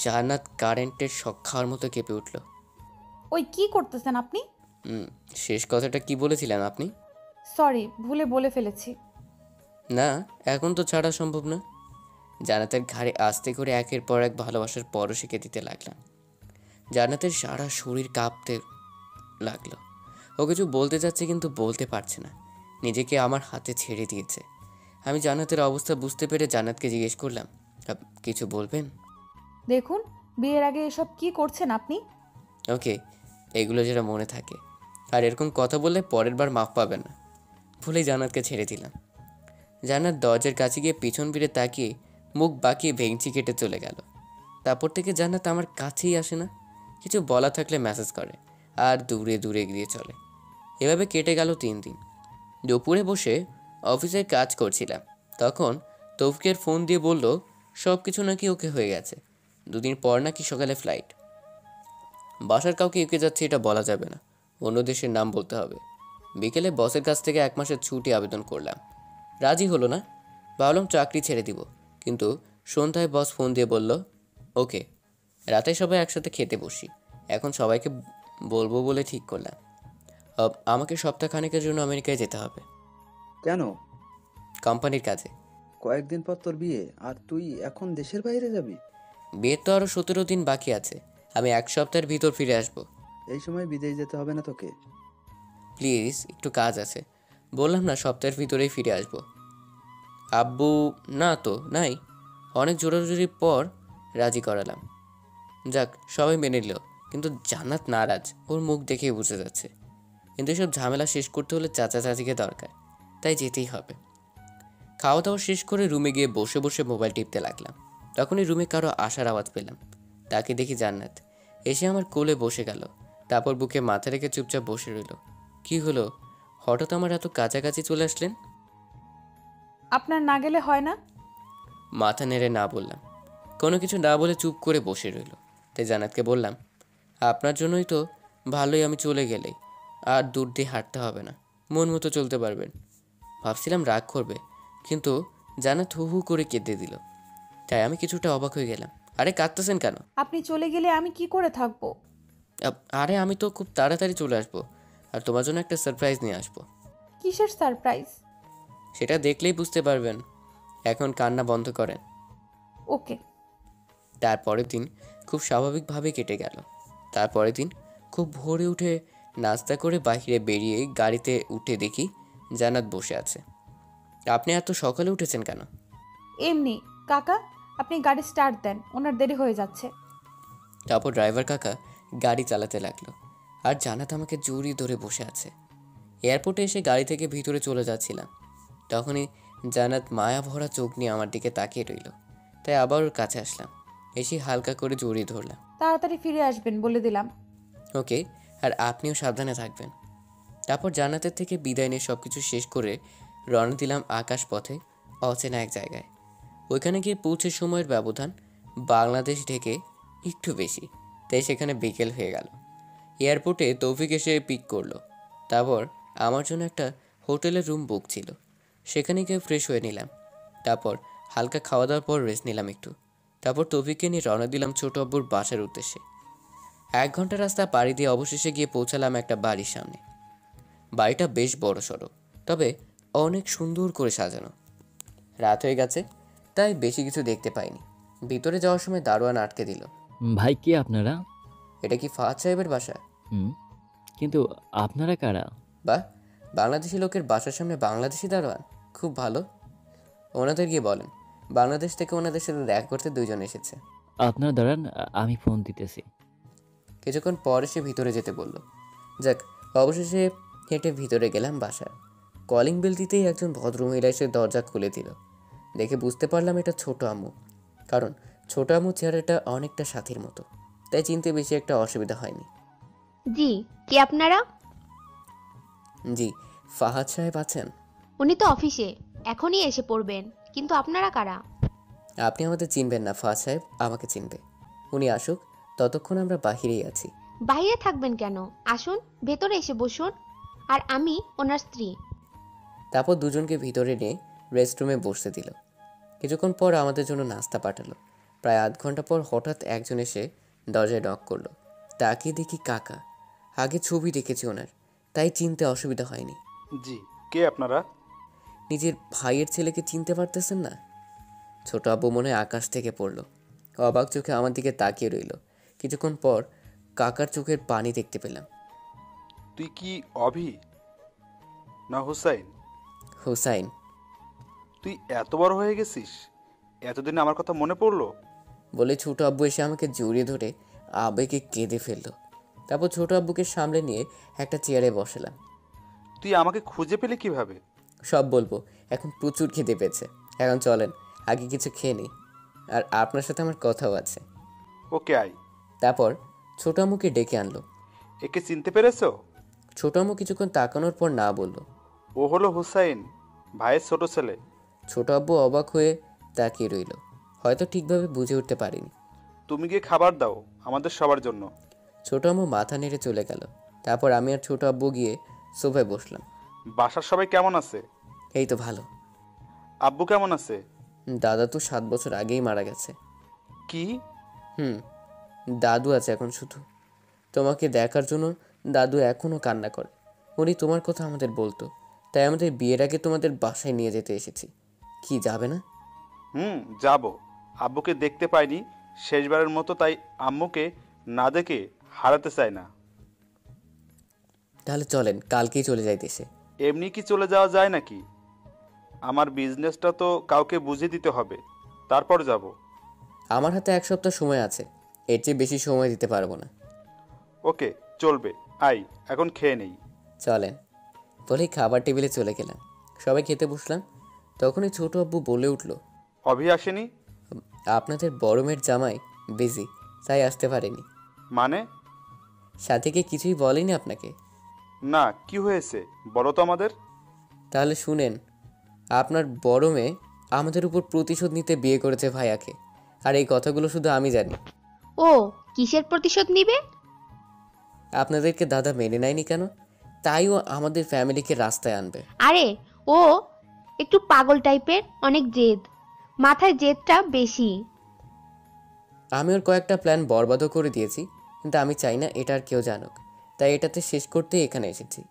জান্নাত কারেন্টের শক খাওয়ার মতো কেঁপে উঠল। ওই কি করতেছেন আপনি? শেষ কথাটা কি বলেছিলেন আপনি? সরি, ভুলে বলে ফেলেছি। না, এখন তো ছাড়া সম্ভব না। জান্নাতের ঘাড়ে আস্তে করে একের পর এক ভালোবাসার পরশিকে দিতে লাগলাম। জান্নাতের সারা শরীর কাঁপতে লাগলো। ও কিছু বলতে যাচ্ছে কিন্তু বলতে পারছে না, নিজেকে আমার হাতে ছেড়ে দিয়েছে। আমি জান্নাতের অবস্থা বুঝতে পেরে জান্নাতকে জিজ্ঞেস করলাম, কিছু বলবেন? দেখুন, বিয়ের আগে এসব কি করছেন আপনি? ওকে, এগুলো যেটা মনে থাকে, আর এরকম কথা বললে পরের বার মাফ পাবেন না। ভুলেই জান্নাতকে ছেড়ে দিলাম। জান্নাত দরজার কাছে গিয়ে পিছন ফিরে তাকিয়ে মুখ বাঁকিয়ে ভেঙচি কেটে চলে গেল। তারপর থেকে জান্নাত আমার কাছেই আসে না। কিছু বলা থাকলে মেসেজ করে আর দূরে দূরে গিয়ে চলে। এভাবে কেটে গেল 3 দিন। দুপুরে বসে অফিসের কাজ করছিলাম, তখন তৌফিকের ফোন দিয়ে বলল সব কিছু নাকি ওকে হয়ে গেছে। 2 দিন পর নাকি সকালে ফ্লাইট। বাসার কাউকে এঁকে যাচ্ছে এটা বলা যাবে না, অন্য দেশের নাম বলতে হবে। বিকেলে বসের কাছ থেকে 1 মাসের ছুটি আবেদন করলাম। রাজি হলো না। ভাবলাম চাকরি ছেড়ে দিব, কিন্তু সন্ধ্যায় বস ফোন দিয়ে বলল ওকে, রাতে সবাই একসাথে খেতে বসি। এখন সবাইকে বলবো বলে ঠিক করলাম। আমাকে সপ্তাহখানেকের জন্য আমেরিকায় যেতে হবে। কেন? কোম্পানির কাজে। কয়েকদিন পর তোর বিয়ে, আর তুই এখন দেশের বাইরে যাবি? বিয়ের তো আরও 17 দিন বাকি আছে। আমি 1 সপ্তাহের ভিতর ফিরে আসব। এই সময় বিদেশ যেতে হবে না তোকে। প্লিজ, একটু কাজ আছে। বললাম না সপ্তাহের ভিতরেই ফিরে আসব। আব্বু না তো নাই, অনেক জোরাজুরির পর রাজি করালাম। যাক, সবাই মেনে নিল, কিন্তু জান্নাত নারাজ। ওর মুখ দেখেই বুঝে যাচ্ছে। কিন্তু এসব ঝামেলা শেষ করতে হলে চাচা চাচিকে দরকার, তাই যেতেই হবে। খাওয়া দাওয়া শেষ করে রুমে গিয়ে বসে বসে মোবাইল টিপতে লাগলাম। তখনই রুমে কারো আসার আওয়াজ পেলাম। তাকে দেখি জান্নাত এসে আমার কোলে বসে গেল। তারপর বুকে মাথা রেখে চুপচাপ বসে রইল। কি হলো, হঠাৎ আমার এত কাছাকাছি চলে আসলেন? আপনার না গেলে হয় না? মাথা নেড়ে না বললাম। কোনো কিছু না বলে চুপ করে বসে রইল। তাই জান্নাতকে বললাম, আপনার জন্যই তো ভালোই, আমি চলে গেলেই আর দূর দিয়ে হাঁটতে হবে না, মন মতো চলতে পারবেন। ভাবছিলাম রাগ করবে, কিন্তু জান্নাত হু হু করে কেঁদে দিল। তাই আমি কিছুটা অবাক হয়ে গেলাম। আরে কাঁদতেছেন কেন? আপনি চলে গেলে আমি কি করে থাকবো? আরে আমি তো খুব তাড়াতাড়ি চলে আসবো, আর তোমার জন্য একটা সারপ্রাইজ নিয়ে আসবো। কিসের সারপ্রাইজ? সেটা দেখলেই বুঝতে পারবেন। এখন কান্না বন্ধ করেন। ওকে। তারপরের দিন খুব স্বাভাবিকভাবে কেটে গেল। তারপরের দিন খুব ভোরে উঠে নাস্তা করে বাইরে বেরিয়ে গাড়িতে উঠে দেখি জান্নাত বসে আছে। আপনি এত সকালে উঠেছেন কেন? এমনি। কাকা, আপনি গাড়ি স্টার্ট দেন, ওনার দেরি হয়ে যাচ্ছে। তারপর ড্রাইভার কাকা গাড়ি চালাতে লাগলো, আর জান্নাত আমাকে জড়িয়ে ধরে বসে আছে। এয়ারপোর্টে এসে গাড়ি থেকে ভিতরে চলে যাচ্ছিলাম, তখনই জান্নাত মায়া ভরা চোখ নিয়ে আমার দিকে তাকিয়ে রইল। তাই আবার ওর কাছে আসলাম, এসে হালকা করে জড়িয়ে ধরলাম। তাড়াতাড়ি ফিরে আসবেন বলে দিলাম। ওকে, আর আপনিও সাবধানে থাকবেন। তারপর জান্নাতের থেকে বিদায় নিয়ে সব কিছু শেষ করে রওনা দিলাম আকাশ পথে অচেনা এক জায়গায়। ওইখানে গিয়ে পৌঁছে সময়ের ব্যবধান বাংলাদেশ ঢেকে একটু বেশি, তাই সেখানে বিকেল হয়ে গেল। এয়ারপোর্টে তৌফিক এসে পিক করলো। তারপর আমার জন্য একটা হোটেলের রুম বুক ছিল, সেখানে গিয়ে ফ্রেশ হয়ে নিলাম। তারপর হালকা খাওয়া দাওয়ার পর রেস্ট নিলাম একটু। তারপর তৌফিককে নিয়ে রওনা দিলাম ছোট আব্বুর বাসার উদ্দেশ্যে। 1 ঘন্টা রাস্তা পাড়ি দিয়ে অবশেষে গিয়ে পৌঁছালাম একটা বাড়ির সামনে। বাড়িটা বেশ বড়সড়, তবে অনেক সুন্দর করে সাজানো। রাত হয়ে গেছে, তাই বেশি কিছু দেখতে পাইনি। ভিতরে যাওয়ার সময় দারোয়ান আটকে দিল। ভাই কে আপনারা? এটা কি ফাহাদ সাহেবের বাসা? কিন্তু আপনারা কারা? বাহ, বাংলাদেশি লোকের বাসার সামনে বাংলাদেশি দারোয়ান, খুব ভালো। ওনাদের গিয়ে বলেন বাংলাদেশ থেকে ওনাদের সাথে দেখা করতে 2 জন এসেছে। আপনারা দাঁড়ান, আমি ফোন দিতেছি। কিছুক্ষণ পর এসে ভিতরে যেতে বলল। যাক, অবশেষে হেঁটে ভিতরে গেলাম বাসায়। কলিং বেল দিতেই একজন ভদ্রমহিলা এসে দরজা খুলে দিল। দেখে বুঝতে পারলাম এটা ছোট আম্মু, কারণ ছোট আম্মু চেহারাটা অনেকটা সাথীর মতো, তাই চিনতে বেশি একটা অসুবিধা হয়নি। জি, কে আপনারা? জি, ফাহাদ সাহেব আছেন? উনি তো অফিসে, এখনই এসে পড়বেন। কিন্তু আপনারা কারা? আপনি আমাদের চিনবেন না, ফাহাদ সাহেব আমাকে চিনবে। উনি আসুক, ততক্ষণ আমরা বাহিরেই আছি। বাইরে থাকবেন কেন? আসুন, ভেতরে এসে বসুন। আর আমি ওনার স্ত্রী। তারপর দুজনকে ভিতরে নিয়ে রেস্টরুমে বসতে দিল। কিছুক্ষণ পর আমাদের জন্য নাস্তা পাঠালো। প্রায় 8 ঘন্টা পর হঠাৎ একজন এসে দরজায় নক করলো। তাকিয়ে দেখি কাকা। আগে ছবি দেখেছি ওনার, তাই চিনতে অসুবিধা হয়নি। জি, কে আপনারা? নিজের ভাইয়ের ছেলেকে চিনতে পারতেছেন না? ছোট আব্বু মনে হয় আকাশ থেকে পড়লো। অবাক চোখে আমার দিকে তাকিয়ে রইল। কিছুক্ষণ পর কাকার চোখের পানি দেখতে পেলাম। তুই কি অভি না হুসাইন? হুসাইন। তুই এত বড় হয়ে গেছিস, এতদিন আমার কথা মনে পড়লো? বলে ছোট আব্বু এসে আমাকে জড়িয়ে ধরে আবেগে কেঁদে ফেললো। তারপর ছোট আব্বুকে সামলে নিয়ে একটা চেয়ারে বসালাম। তুই আমাকে খুঁজে পেলি কিভাবে? সব বলবো, এখন প্রচুর খিদে পেয়েছে। এখন চলেন আগে কিছু খেয়ে নিই, আর আপনার সাথে আমার কথাও আছে। ওকে, আয়। তারপর ছোট আম্মুকে ডেকে আনলো। একে চিনতে পেরেছো? ছোট আম্মু কিছুক্ষণ তাকানোর পর না বলল। ও হলো হুসাইন, ভাইয়ের ছোট ছেলে। ছোট আব্বু অবাক হয়ে তাকিয়ে রইল, হয়তো ঠিকভাবে বুঝে উঠতে পারিনি। তুমি গিয়ে খাবার দাও আমাদের সবার জন্য। ছোট আম্মু মাথা নেড়ে চলে গেল। তারপর আমি আর ছোট আব্বু গিয়ে সোফায় বসলাম। বাসার সবাই কেমন আছে? এই তো ভালো। আব্বু কেমন আছে? দাদা তো 7 বছর আগেই মারা গেছে। কি? দাদু আছে এখন শুধু। তোমাকে দেখার জন্য দাদু এখনও কান্না করে। উনি তোমার কথা আমাদের বলতো, তাই আমাদের বিয়ের আগে তোমাদের বাসায় নিয়ে যেতে এসেছি। কি যাবে না? যাব। আব্বুকে দেখতে পাইনি শেষবারের মতো, তাই আম্মুকে না দেখে হারাতে চাই না। তাহলে চলেন, কালকেই চলে যাই দেশে। এমনি কি চলে যাওয়া যায় নাকি? আমার বিজনেসটা তো কাউকে বুঝিয়ে দিতে হবে, তারপর যাব। আমার হাতে 1 সপ্তাহ সময় আছে, এর চেয়ে বেশি সময় দিতে পারবো না। ওকে, চলবে। আই, এখন খেয়ে নেই। চলেন বলেই খাবার টেবিলে চলে গেলাম। সবাই খেতে বসলাম। তখনই ছোট আব্বু বলে উঠল, অভি আসেনি? আপনাদের বড় মেয়ের জামাই বিজি, তাই আসতে পারেনি। মানে? সাথীকে কিছুই বলেনি আপনাকে? না, কি হয়েছে বলো তো আমাদের। তাহলে শুনেন, আপনার বড় মেয়ে আমাদের উপর প্রতিশোধ নিতে বিয়ে করেছে ভাইয়াকে, আর এই কথাগুলো শুধু আমি জানি। ও কিসের প্রতিশোধ নিবে? আপনাদেরকে দাদা মেনে নেয়নি কেন, তাই ও আমাদের ফ্যামিলিকে রাস্তায় আনবে। আরে ও একটু পাগল টাইপের, অনেক জেদ, মাথায় জেদটা বেশি। আমি ওর কয়েকটা প্ল্যান বরবাদও করে দিয়েছি, কিন্তু আমি চাই না এটা আর কেউ জানুক, তাই এটাতে শেষ করতেই এখানে এসেছি।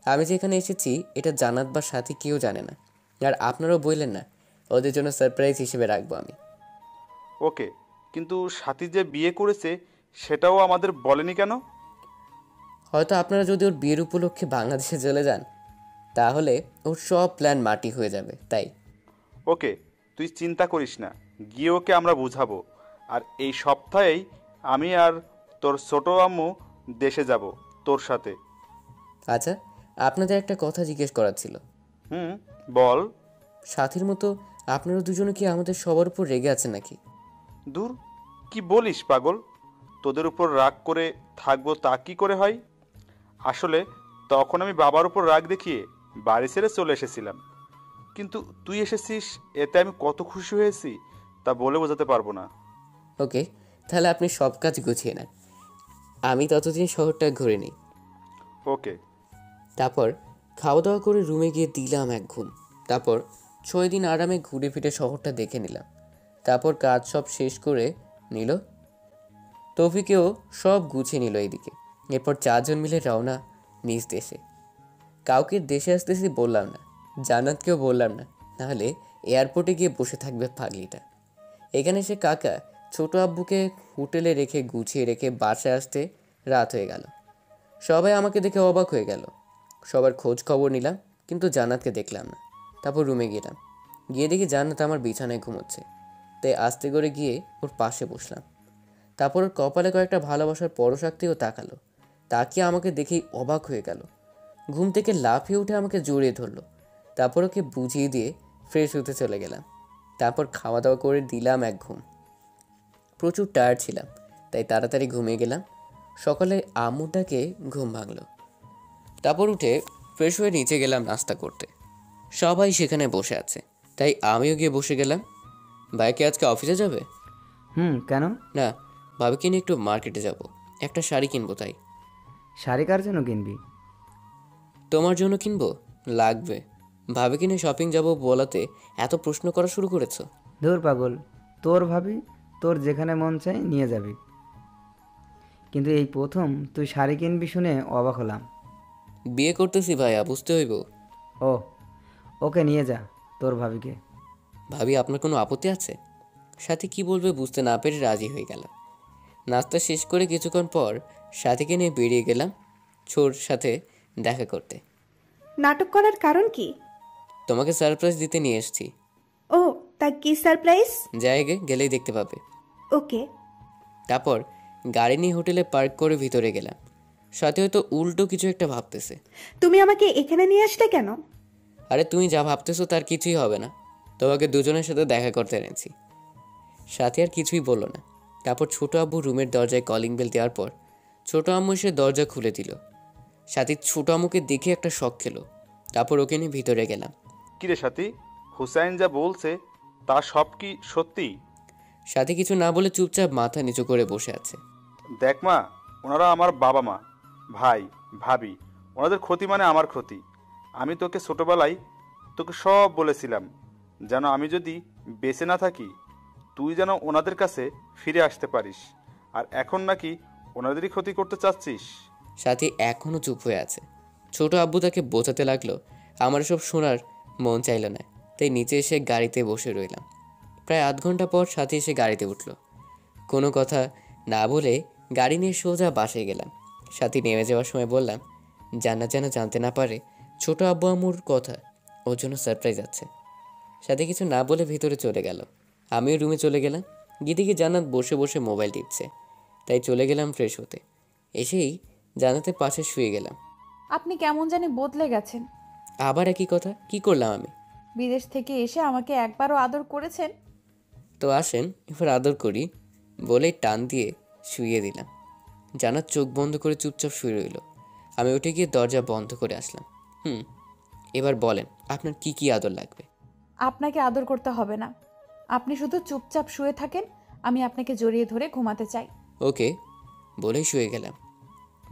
আমি যেখানে এসেছি এটা জানাত বা সাথী কেউ জানে না, আর আপনারাও বললেন না, ওদের জন্য সারপ্রাইজ হিসেবে রাখবো আমি। ওকে, কিন্তু সাথী যে বিয়ে করেছে সেটাও আমাদের বলেনি কেন? হয়তো আপনারা যদি ওর বিয়ের উপলক্ষে বাংলাদেশে চলে যান, তাহলে ওর সব প্ল্যান মাটি হয়ে যাবে, তাই। ওকে, তুই চিন্তা করিস না, গিয়ে ওকে আমরা বুঝাবো। আর এই সপ্তাহেই আমি আর তোর ছোট আম্মু দেশে যাব তোর সাথে। আচ্ছা, আপনাদের একটা কথা জিজ্ঞেস করার ছিল। বল। সাথীর মতো আপনারা দুজনে কি আমাদের সবার উপর রেগে আছেন নাকি? দূর, কি বলিস পাগল, তোদের উপর রাগ করে থাকবো তা কি করে হয়? আসলে তখন আমি বাবার উপর রাগ দেখিয়ে বাড়ি ছেড়ে চলে এসেছিলাম, কিন্তু তুই এসেছিস, এতে আমি কত খুশি হয়েছি তা বলে বোঝাতে পারবো না। ওকে, তাহলে আপনি সব কাজ গুছিয়ে নেন, আমি ততদিন শহরটা ঘুরে নিই। ওকে। তারপর খাওয়া দাওয়া করে রুমে গিয়ে দিলাম এক ঘুম। তারপর 6 দিন আরামে ঘুরে ফিরে শহরটা দেখে নিলাম। তারপর কাজ সব শেষ করে নিল তৌফিকেও সব গুছিয়ে নিল এইদিকে। এরপর 4 জন মিলে রওনা নিজ দেশে। কাউকে দেশে আসতেছি বললাম না, জান্নাতকেও বললাম না, নাহলে এয়ারপোর্টে গিয়ে বসে থাকবে পাগলিটা। এখানে সে কাকা ছোট আব্বুকে হোটেলে রেখে গুছিয়ে রেখে বাসায় আসতে রাত হয়ে গেল। সবাই আমাকে দেখে অবাক হয়ে গেল। সবার খোঁজ খবর নিলাম, কিন্তু জান্নাতকে দেখলাম না। তারপর রুমে গেলাম, গিয়ে দেখি জান্নাত আমার বিছানায় ঘুমোচ্ছে। তাই আস্তে করে গিয়ে ওর পাশে বসলাম। তারপর ওর কপালে কয়েকটা ভালোবাসার পরশাক্তিও তাকালো। তাকিয়ে আমাকে দেখেই অবাক হয়ে গেল। ঘুম থেকে লাফিয়ে উঠে আমাকে জড়িয়ে ধরলো। তারপর ওকে বুঝিয়ে দিয়ে ফ্রেশ হতে চলে গেলাম। তারপর খাওয়া দাওয়া করে দিলাম এক ঘুম। প্রচুর টায়ার্ড ছিলাম, তাই তাড়াতাড়ি ঘুমিয়ে গেলাম। সকালে আম্মুটাকে ঘুম ভাঙলো। তারপর উঠে ফ্রেশ হয়ে নিচে গেলাম নাস্তা করতে। সবাই সেখানে বসে আছে, তাই আমিও গিয়ে বসে গেলাম। ভাই কি আজকে অফিসে যাবে? কেন? না, ভাবিকে নিয়ে একটু মার্কেটে যাব, একটা শাড়ি কিনবো। তাই। শাড়ি কার জন্য কিনবি? তোমার জন্য কিনবো, লাগবে। ভাবিকে নিয়ে শপিং যাব বলাতে এত প্রশ্ন করা শুরু করেছো? ধুর পাগল, তোর ভাবি তোর যেখানে মন চাই নিয়ে যাবি, কিন্তু এই প্রথম তুই শাড়ি কিনবি শুনে অবাক হলাম। বিয়ে করতেছি ভাইয়া, বুঝতে হইব। ও, ওকে নিয়ে যা তোর ভাবিকে। ভাবি আপনার কোনো আপত্তি আছে? সাথী কি বলবে বুঝতে না পেরে রাজি হয়ে গেল। নাস্তা শেষ করে কিছুক্ষণ পর সাথীকে নিয়ে বেরিয়ে গেলাম ছোর সাথে দেখা করতে। নাটক করার কারণ কি? তোমাকে সারপ্রাইজ দিতে নিয়ে এসেছি। ও, তা কি সারপ্রাইজ? জায়গায় গেলেই দেখতে পাবে। ওকে। তারপর গাড়ি নিয়ে হোটেলে পার্ক করে ভিতরে গেলাম। সাথে হয়তো উল্টো কিছু একটা ভাবতেছে। তুমি আমাকে এখানে নিয়ে আসলে কেন? আরে তুমি যা ভাবতেছো তার কিছুই হবে না, তোমাকে দুজনের সাথে দেখা করতে এনেছি। সাথে আর কিছুই বললো না। তারপর ছোট আব্বু রুমের দরজায় কলিং বেল দেওয়ার পর ছোট আম্মু এসে দরজা খুলে দিল। সাথী ছোট আম্মুকে দেখে একটা শক খেলো। তারপর ওকে নিয়ে ভিতরে গেলাম। কিরে সাথী, হুসাইন যা বলছে তা সব কি সত্যি? সাথী কিছু না বলে চুপচাপ মাথা নিচু করে বসে আছে। দেখ মা, ওনারা আমার বাবা মা, ভাই, ভাবি। ওনাদের ক্ষতি মানে আমার ক্ষতি। আমি তোকে ছোটবেলায় তোকে সব বলেছিলাম, যেন আমি যদি বেঁচে না থাকি তুই যেন ওনাদের কাছে ফিরে আসতে পারিস। আর এখন নাকি ওনাদেরই ক্ষতি করতে চাচ্ছিস। সাথী এখনও চুপ হয়ে আছে। ছোট আব্বু তাকে বোঝাতে লাগলো আমার সব শোনার মন চাইল না, তাই নিচে এসে গাড়িতে বসে রইলাম। প্রায় আধ ঘন্টা পর সাথী এসে গাড়িতে উঠল। কোনো কথা না বলে গাড়ি নিয়ে সোজা বাসায় গেলাম। সাথী নেমে যাওয়ার সময় বললাম জান্নাত যেন জানতে না পারে ছোট আব্বু আম্মুর কথা, ওর জন্য সারপ্রাইজ আছে। সাথী কিছু না বলে ভিতরে চলে গেল। আমিও রুমে চলে গেলাম। গিয়ে দেখি জান্নাত বসে বসে মোবাইল টিপছে, তাই চলে গেলাম ফ্রেশ হতে। এসেই জান্নাতের পাশে শুয়ে গেলাম। আপনি কেমন জানি বদলে গেছেন। আবার একই কথা, কি করলাম আমি? বিদেশ থেকে এসে আমাকে একবারও আদর করেছেন? তো আসেন এবার আদর করি বলেই টান দিয়ে শুইয়ে দিলাম। জান্নাত চোখ বন্ধ করে চুপচাপ শুয়ে রইল। আমি উঠে গিয়ে দরজা বন্ধ করে আসলাম। এবার বলেন আপনার কি কি আদর লাগবে? আপনাকে আদর করতে হবে না, আপনি শুধু চুপচাপ শুয়ে থাকেন, আমি আপনাকে জড়িয়ে ধরে ঘুমাতে চাই। ওকে বলেই শুয়ে গেলাম।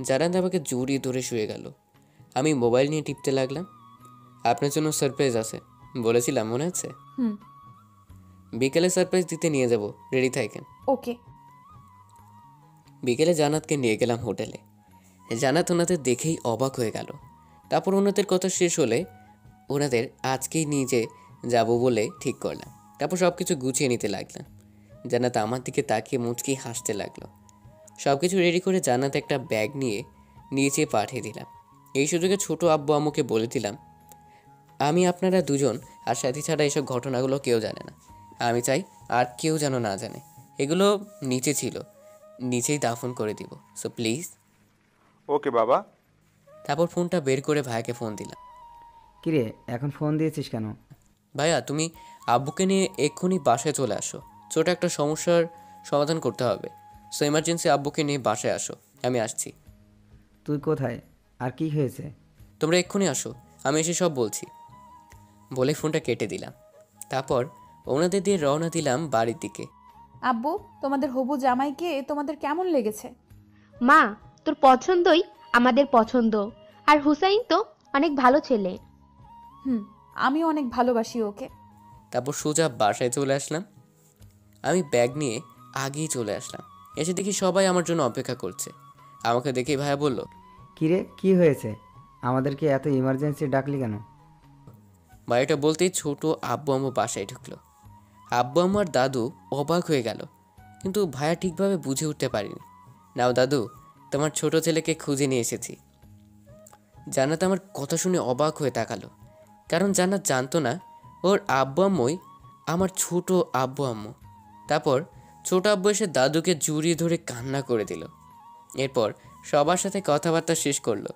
জান্নাত আমাকে জড়িয়ে ধরে শুয়ে গেল। আমি মোবাইল নিয়ে টিপতে লাগলাম। আপনার জন্য সারপ্রাইজ আছে বলেছিলাম, মনে আছে? বিকেলে সারপ্রাইজ দিতে নিয়ে যাব, রেডি থাকেন। ওকে। বিকেলে জান্নাতকে নিয়ে গেলাম হোটেলে। জান্নাত ওনাদের দেখেই অবাক হয়ে গেল। তারপর ওনাদের কথা শেষ হলে ওনাদের আজকেই নিয়ে যাব বলে ঠিক করলাম। তারপর সব কিছু গুছিয়ে নিতে লাগলাম। জান্নাত আমার দিকে তাকিয়ে মুচকি হাসতে লাগলো। সব কিছু রেডি করে জান্নাত একটা ব্যাগ নিয়ে নিচে পাঠিয়ে দিলাম। এই সুযোগে ছোট আব্বু আম্মুকে বলে দিলাম আমি আপনারা দুজন আর সাথী ছাড়া এসব ঘটনাগুলো কেউ জানে না। আমি চাই আর কেউ যেন না জানে। এগুলো নিচে ছিল, নিচেই দাফন করে দিব, সো প্লিজ। ওকে বাবা। তারপর ফোনটা বের করে ভাইয়াকে ফোন দিলাম। কিরে, এখন ফোন দিয়েছিস কেন? ভাইয়া তুমি আব্বুকে নিয়ে এক্ষুনি বাসায় চলে আসো, ছোট একটা সমস্যার সমাধান করতে হবে। সো এমার্জেন্সি আব্বুকে নিয়ে বাসায় আসো, আমি আসছি। তুই কোথায় আর কি হয়েছে? তোমরা এক্ষুনি আসো, আমি এসে সব বলছি বলে ফোনটা কেটে দিলাম। তারপর ওনাদের দিয়ে রওনা দিলাম বাড়ির দিকে। আব্বু, তোমাদের হবু জামাইকে তোমাদের কেমন লেগেছে? মা, তোর পছন্দই আমাদের পছন্দ। আর হুসাইন তো অনেক ভালো ছেলে। আমি অনেক ভালোবাসি ওকে। তারপর সোজা বাসায় চলে আসলাম। আমি ব্যাগ নিয়ে আগেই চলে আসলাম। এসে দেখি সবাই আমার জন্য অপেক্ষা করছে। আমাকে দেখে ভাইয়া বলল, কিরে কি হয়েছে, আমাদেরকে এত ইমার্জেন্সি ডাকলি কেন? ভাইয়াটা বলতেই ছোট আব্বু আম্মু বাসায় ঢুকলো। আব্বু আম্মু আর দাদু অবাক হয়ে গেল, কিন্তু ভাইয়া ঠিকভাবে বুঝে উঠতে পারিনি। নাও দাদু, তোমার ছোট ছেলেকে খুঁজে নিয়ে এসেছি। জান্নাত আমার কথা শুনে অবাক হয়ে তাকালো, কারণ জান্নাত জানতো না ওর আব্বু আম্মুই আমার ছোট আব্বু আম্মু। তারপর ছোট আব্বু এসে দাদুকে জড়িয়ে ধরে কান্না করে দিল। এরপর সবার সাথে কথাবার্তা শেষ করলো।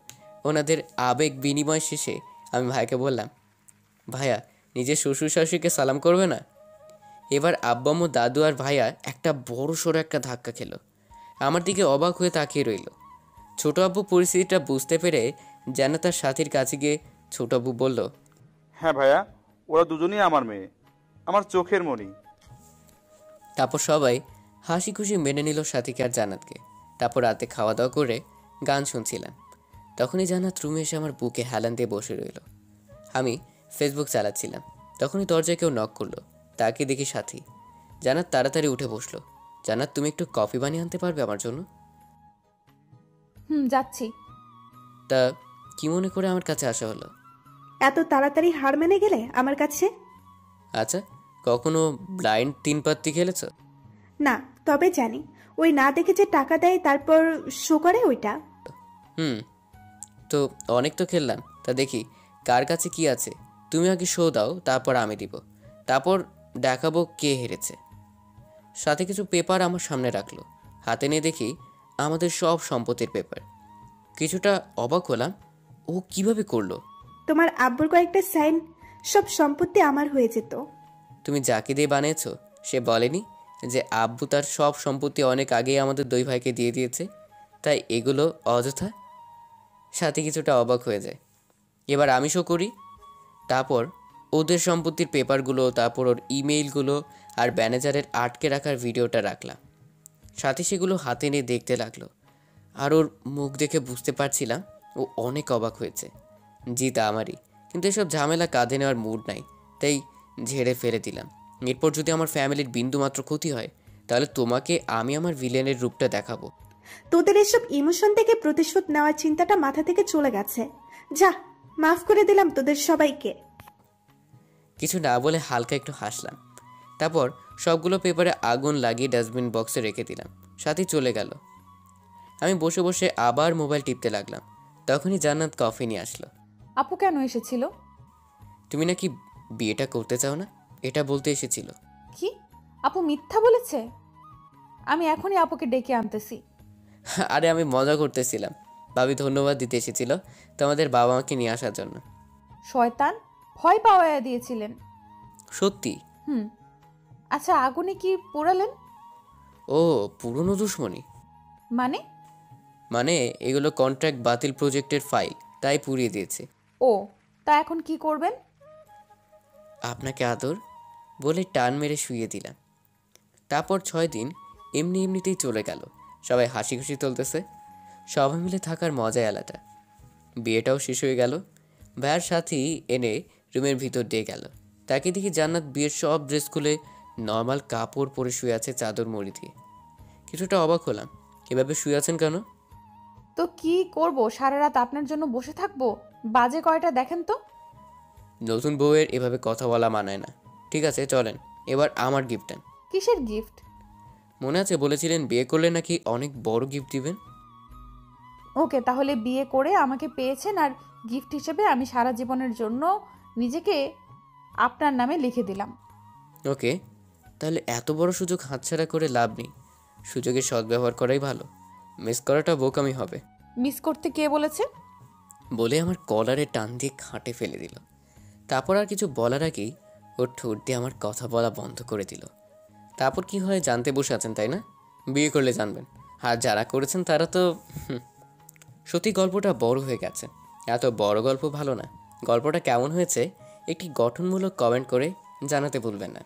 ওনাদের আবেগ বিনিময় শেষে আমি ভাইকে বললাম, ভাইয়া নিজের শ্বশুর শাশুড়িকে সালাম করবে না? এবার আব্বু আম্মু দাদু আর ভাইয়া একটা বড় সড়ো একটা ধাক্কা খেলো। আমার দিকে অবাক হয়ে তাকিয়ে রইল। ছোট আব্বু পরিস্থিতিটা বুঝতে পেরে জান্নাতার সাথীর কাছে গিয়ে ছোট আব্বু বলল, হ্যাঁ ভাইয়া, ওরা দুজনেই আমার মেয়ে, আমার চোখের মণি। তারপর সবাই হাসি খুশি মেনে নিল সাথীকে আর জান্নাতকে। তারপর রাতে খাওয়া দাওয়া করে গান শুনছিলাম। তখনই জান্নাত রুমে এসে আমার বুকে হেলান দিয়ে বসে রইল। আমি ফেসবুক চালাচ্ছিলাম, তখনই দরজায় কেউ নক করলো। তাকে দেখি সাথী। জান্নাত তাড়াতাড়ি উঠে বসলো। জান্নাত, তুমি একটু কফি বানিয়ে আনতে পারবে আমার জন্য? যাচ্ছি। তা কি মনে করে আমার কাছে আসা হলো? এত তাড়াতাড়ি হার মেনে গেলে আমার কাছে? আচ্ছা, কখনো ব্লাইন্ড 3 পাত্তি খেলেছ? না, তবে জানি ওই না দেখে যে টাকা দেয় তারপর শো করে ওইটা। তো অনেক তো খেললাম, তা দেখি কার কাছে কি আছে। তুমি আগে শো দাও, তারপর আমি দিব, তারপর দেখাবো কে হেরেছে। সাথে কিছু পেপার আমার সামনে রাখলো। হাতে নিয়ে দেখি আমাদের সব সম্পত্তির পেপার। কিছুটা অবাক হলাম, ও কিভাবে করলো? তোমার আব্বুর কয়েকটা সাইন, সব সম্পত্তি আমার হয়ে যেত। তুমি যাকে দিয়ে বানিয়েছো সে বলেনি যে আব্বু তার সব সম্পত্তি অনেক আগেই আমাদের 2 ভাইকে দিয়ে দিয়েছে, তাই এগুলো অযথা? সাথে কিছুটা অবাক হয়ে যায়। এবার আমি শো করি। তারপর ওদের সম্পত্তির পেপারগুলো, তারপর ওর ইমেইলগুলো আর ম্যানেজারের আটকে রাখার ভিডিওটা রাখলাম। সাথে সেগুলো হাতে নিয়ে দেখতে লাগলো। আর ওর মুখ দেখে বুঝতে পারছিলাম ও অনেক অবাক হয়েছে। জিত আমারই, কিন্তু এসব ঝামেলা কাঁধে নেওয়ার মুড নাই, তাই ঝেড়ে ফেলে দিলাম। এরপর যদি আমার ফ্যামিলির বিন্দুমাত্র ক্ষতি হয়, তাহলে তোমাকে আমি আমার ভিলেনের রূপটা দেখাবো। তোদের এসব ইমোশন থেকে প্রতিশোধ নেওয়ার চিন্তাটা মাথা থেকে চলে গেছে। যা, মাফ করে দিলাম তোদের সবাইকে। কিছু না বলে হালকা একটু হাসলাম। তারপর সবগুলো পেপারে আগুন লাগিয়ে ডাস্টবিন বক্সে রেখে দিলাম। সাথে চলে গেল। আমি বসে বসে আবার মোবাইল টিপতে লাগলাম। তখনই জান্নাত কফি নিয়ে আসলো। আপু কেন এসেছিল? তুমি নাকি বিয়েটা করতে চাও না, এটা বলতে এসেছিল। কি? আপু মিথ্যা বলেছে? আমি এখনই আপুকে ডেকে আনতেছি। আরে আমি মজা করতেছিলাম। ভাবি ধন্যবাদ দিতে এসেছিল তোমাদের বাবা মাকে নিয়ে আসার জন্য। শয়তান, ভয় পাওয়াইয়া দিয়েছিলেন। সত্যি? আচ্ছা, আগুনে কি পোড়ালেন? ও, পুরনো দুশ্মনী। মানে এগুলো কন্ট্রাক্ট বাতিল প্রজেক্টের ফাইল, তাই পুড়িয়ে দিয়েছে। ও, তা এখন কি করবেন? আপনাকে আদর বলে টান মেরে শুইয়ে দিলাম। তারপর 6 দিন এমনিতেই চলে গেল। সবাই হাসি খুশি চলতেছে। সবাই মিলে থাকার মজাই আলাদা। বিয়েটাও শেষ হয়ে গেল। ভাইয়ের সাথী এনে রুমের ভিতর দিয়ে গেল। তাকে দেখি জান্নাত বিয়ের সব ড্রেস খুলে নর্মাল কাপড় পরে শুয়ে আছে চাদর মুড়ি দিয়ে। কিছুটা অবাক হলাম, এভাবে শুয়ে আছেন কেন? তো কি করব, সারা রাত আপনার জন্য বসে থাকবো? বাজে কয়টা দেখেন তো। নতুন বউয়ের এভাবে কথা বলা মানায় না। ঠিক আছে চলেন, এবার আমার গিফট দেন। কিসের গিফট? মনে আছে বলেছিলেন বিয়ে করলে নাকি অনেক বড় গিফট দিবেন। ওকে, তাহলে বিয়ে করে আমাকে পেয়েছেন আর গিফট হিসেবে আমি সারা জীবনের জন্য নিজেকে আপনার নামে লিখে দিলাম। ওকে, তাহলে এত বড় সুযোগ হাতছাড়া করে লাভ নেই। সুযোগের সদ্ব্যবহার করাই ভালো। মিস করাটা বোকামি হবে। মিস করতে কে বলেছে? বলে আমার কলারে টান দিয়ে খাটে ফেলে দিল। তারপর আর কিছু বলার আগেই ওর ঠোঁট দিয়ে আমার কথা বলা বন্ধ করে দিল। তারপর কি হয় জানতে বসে আছেন তাই না? বিয়ে করলে জানবেন। আর যারা করেছেন তারা তো সত্যি গল্পটা বড় হয়ে গেছে। এত বড় গল্প ভালো না। গল্পটা কেমন হয়েছে একটি গঠনমূলক কমেন্ট করে জানাতে ভুলবেন না।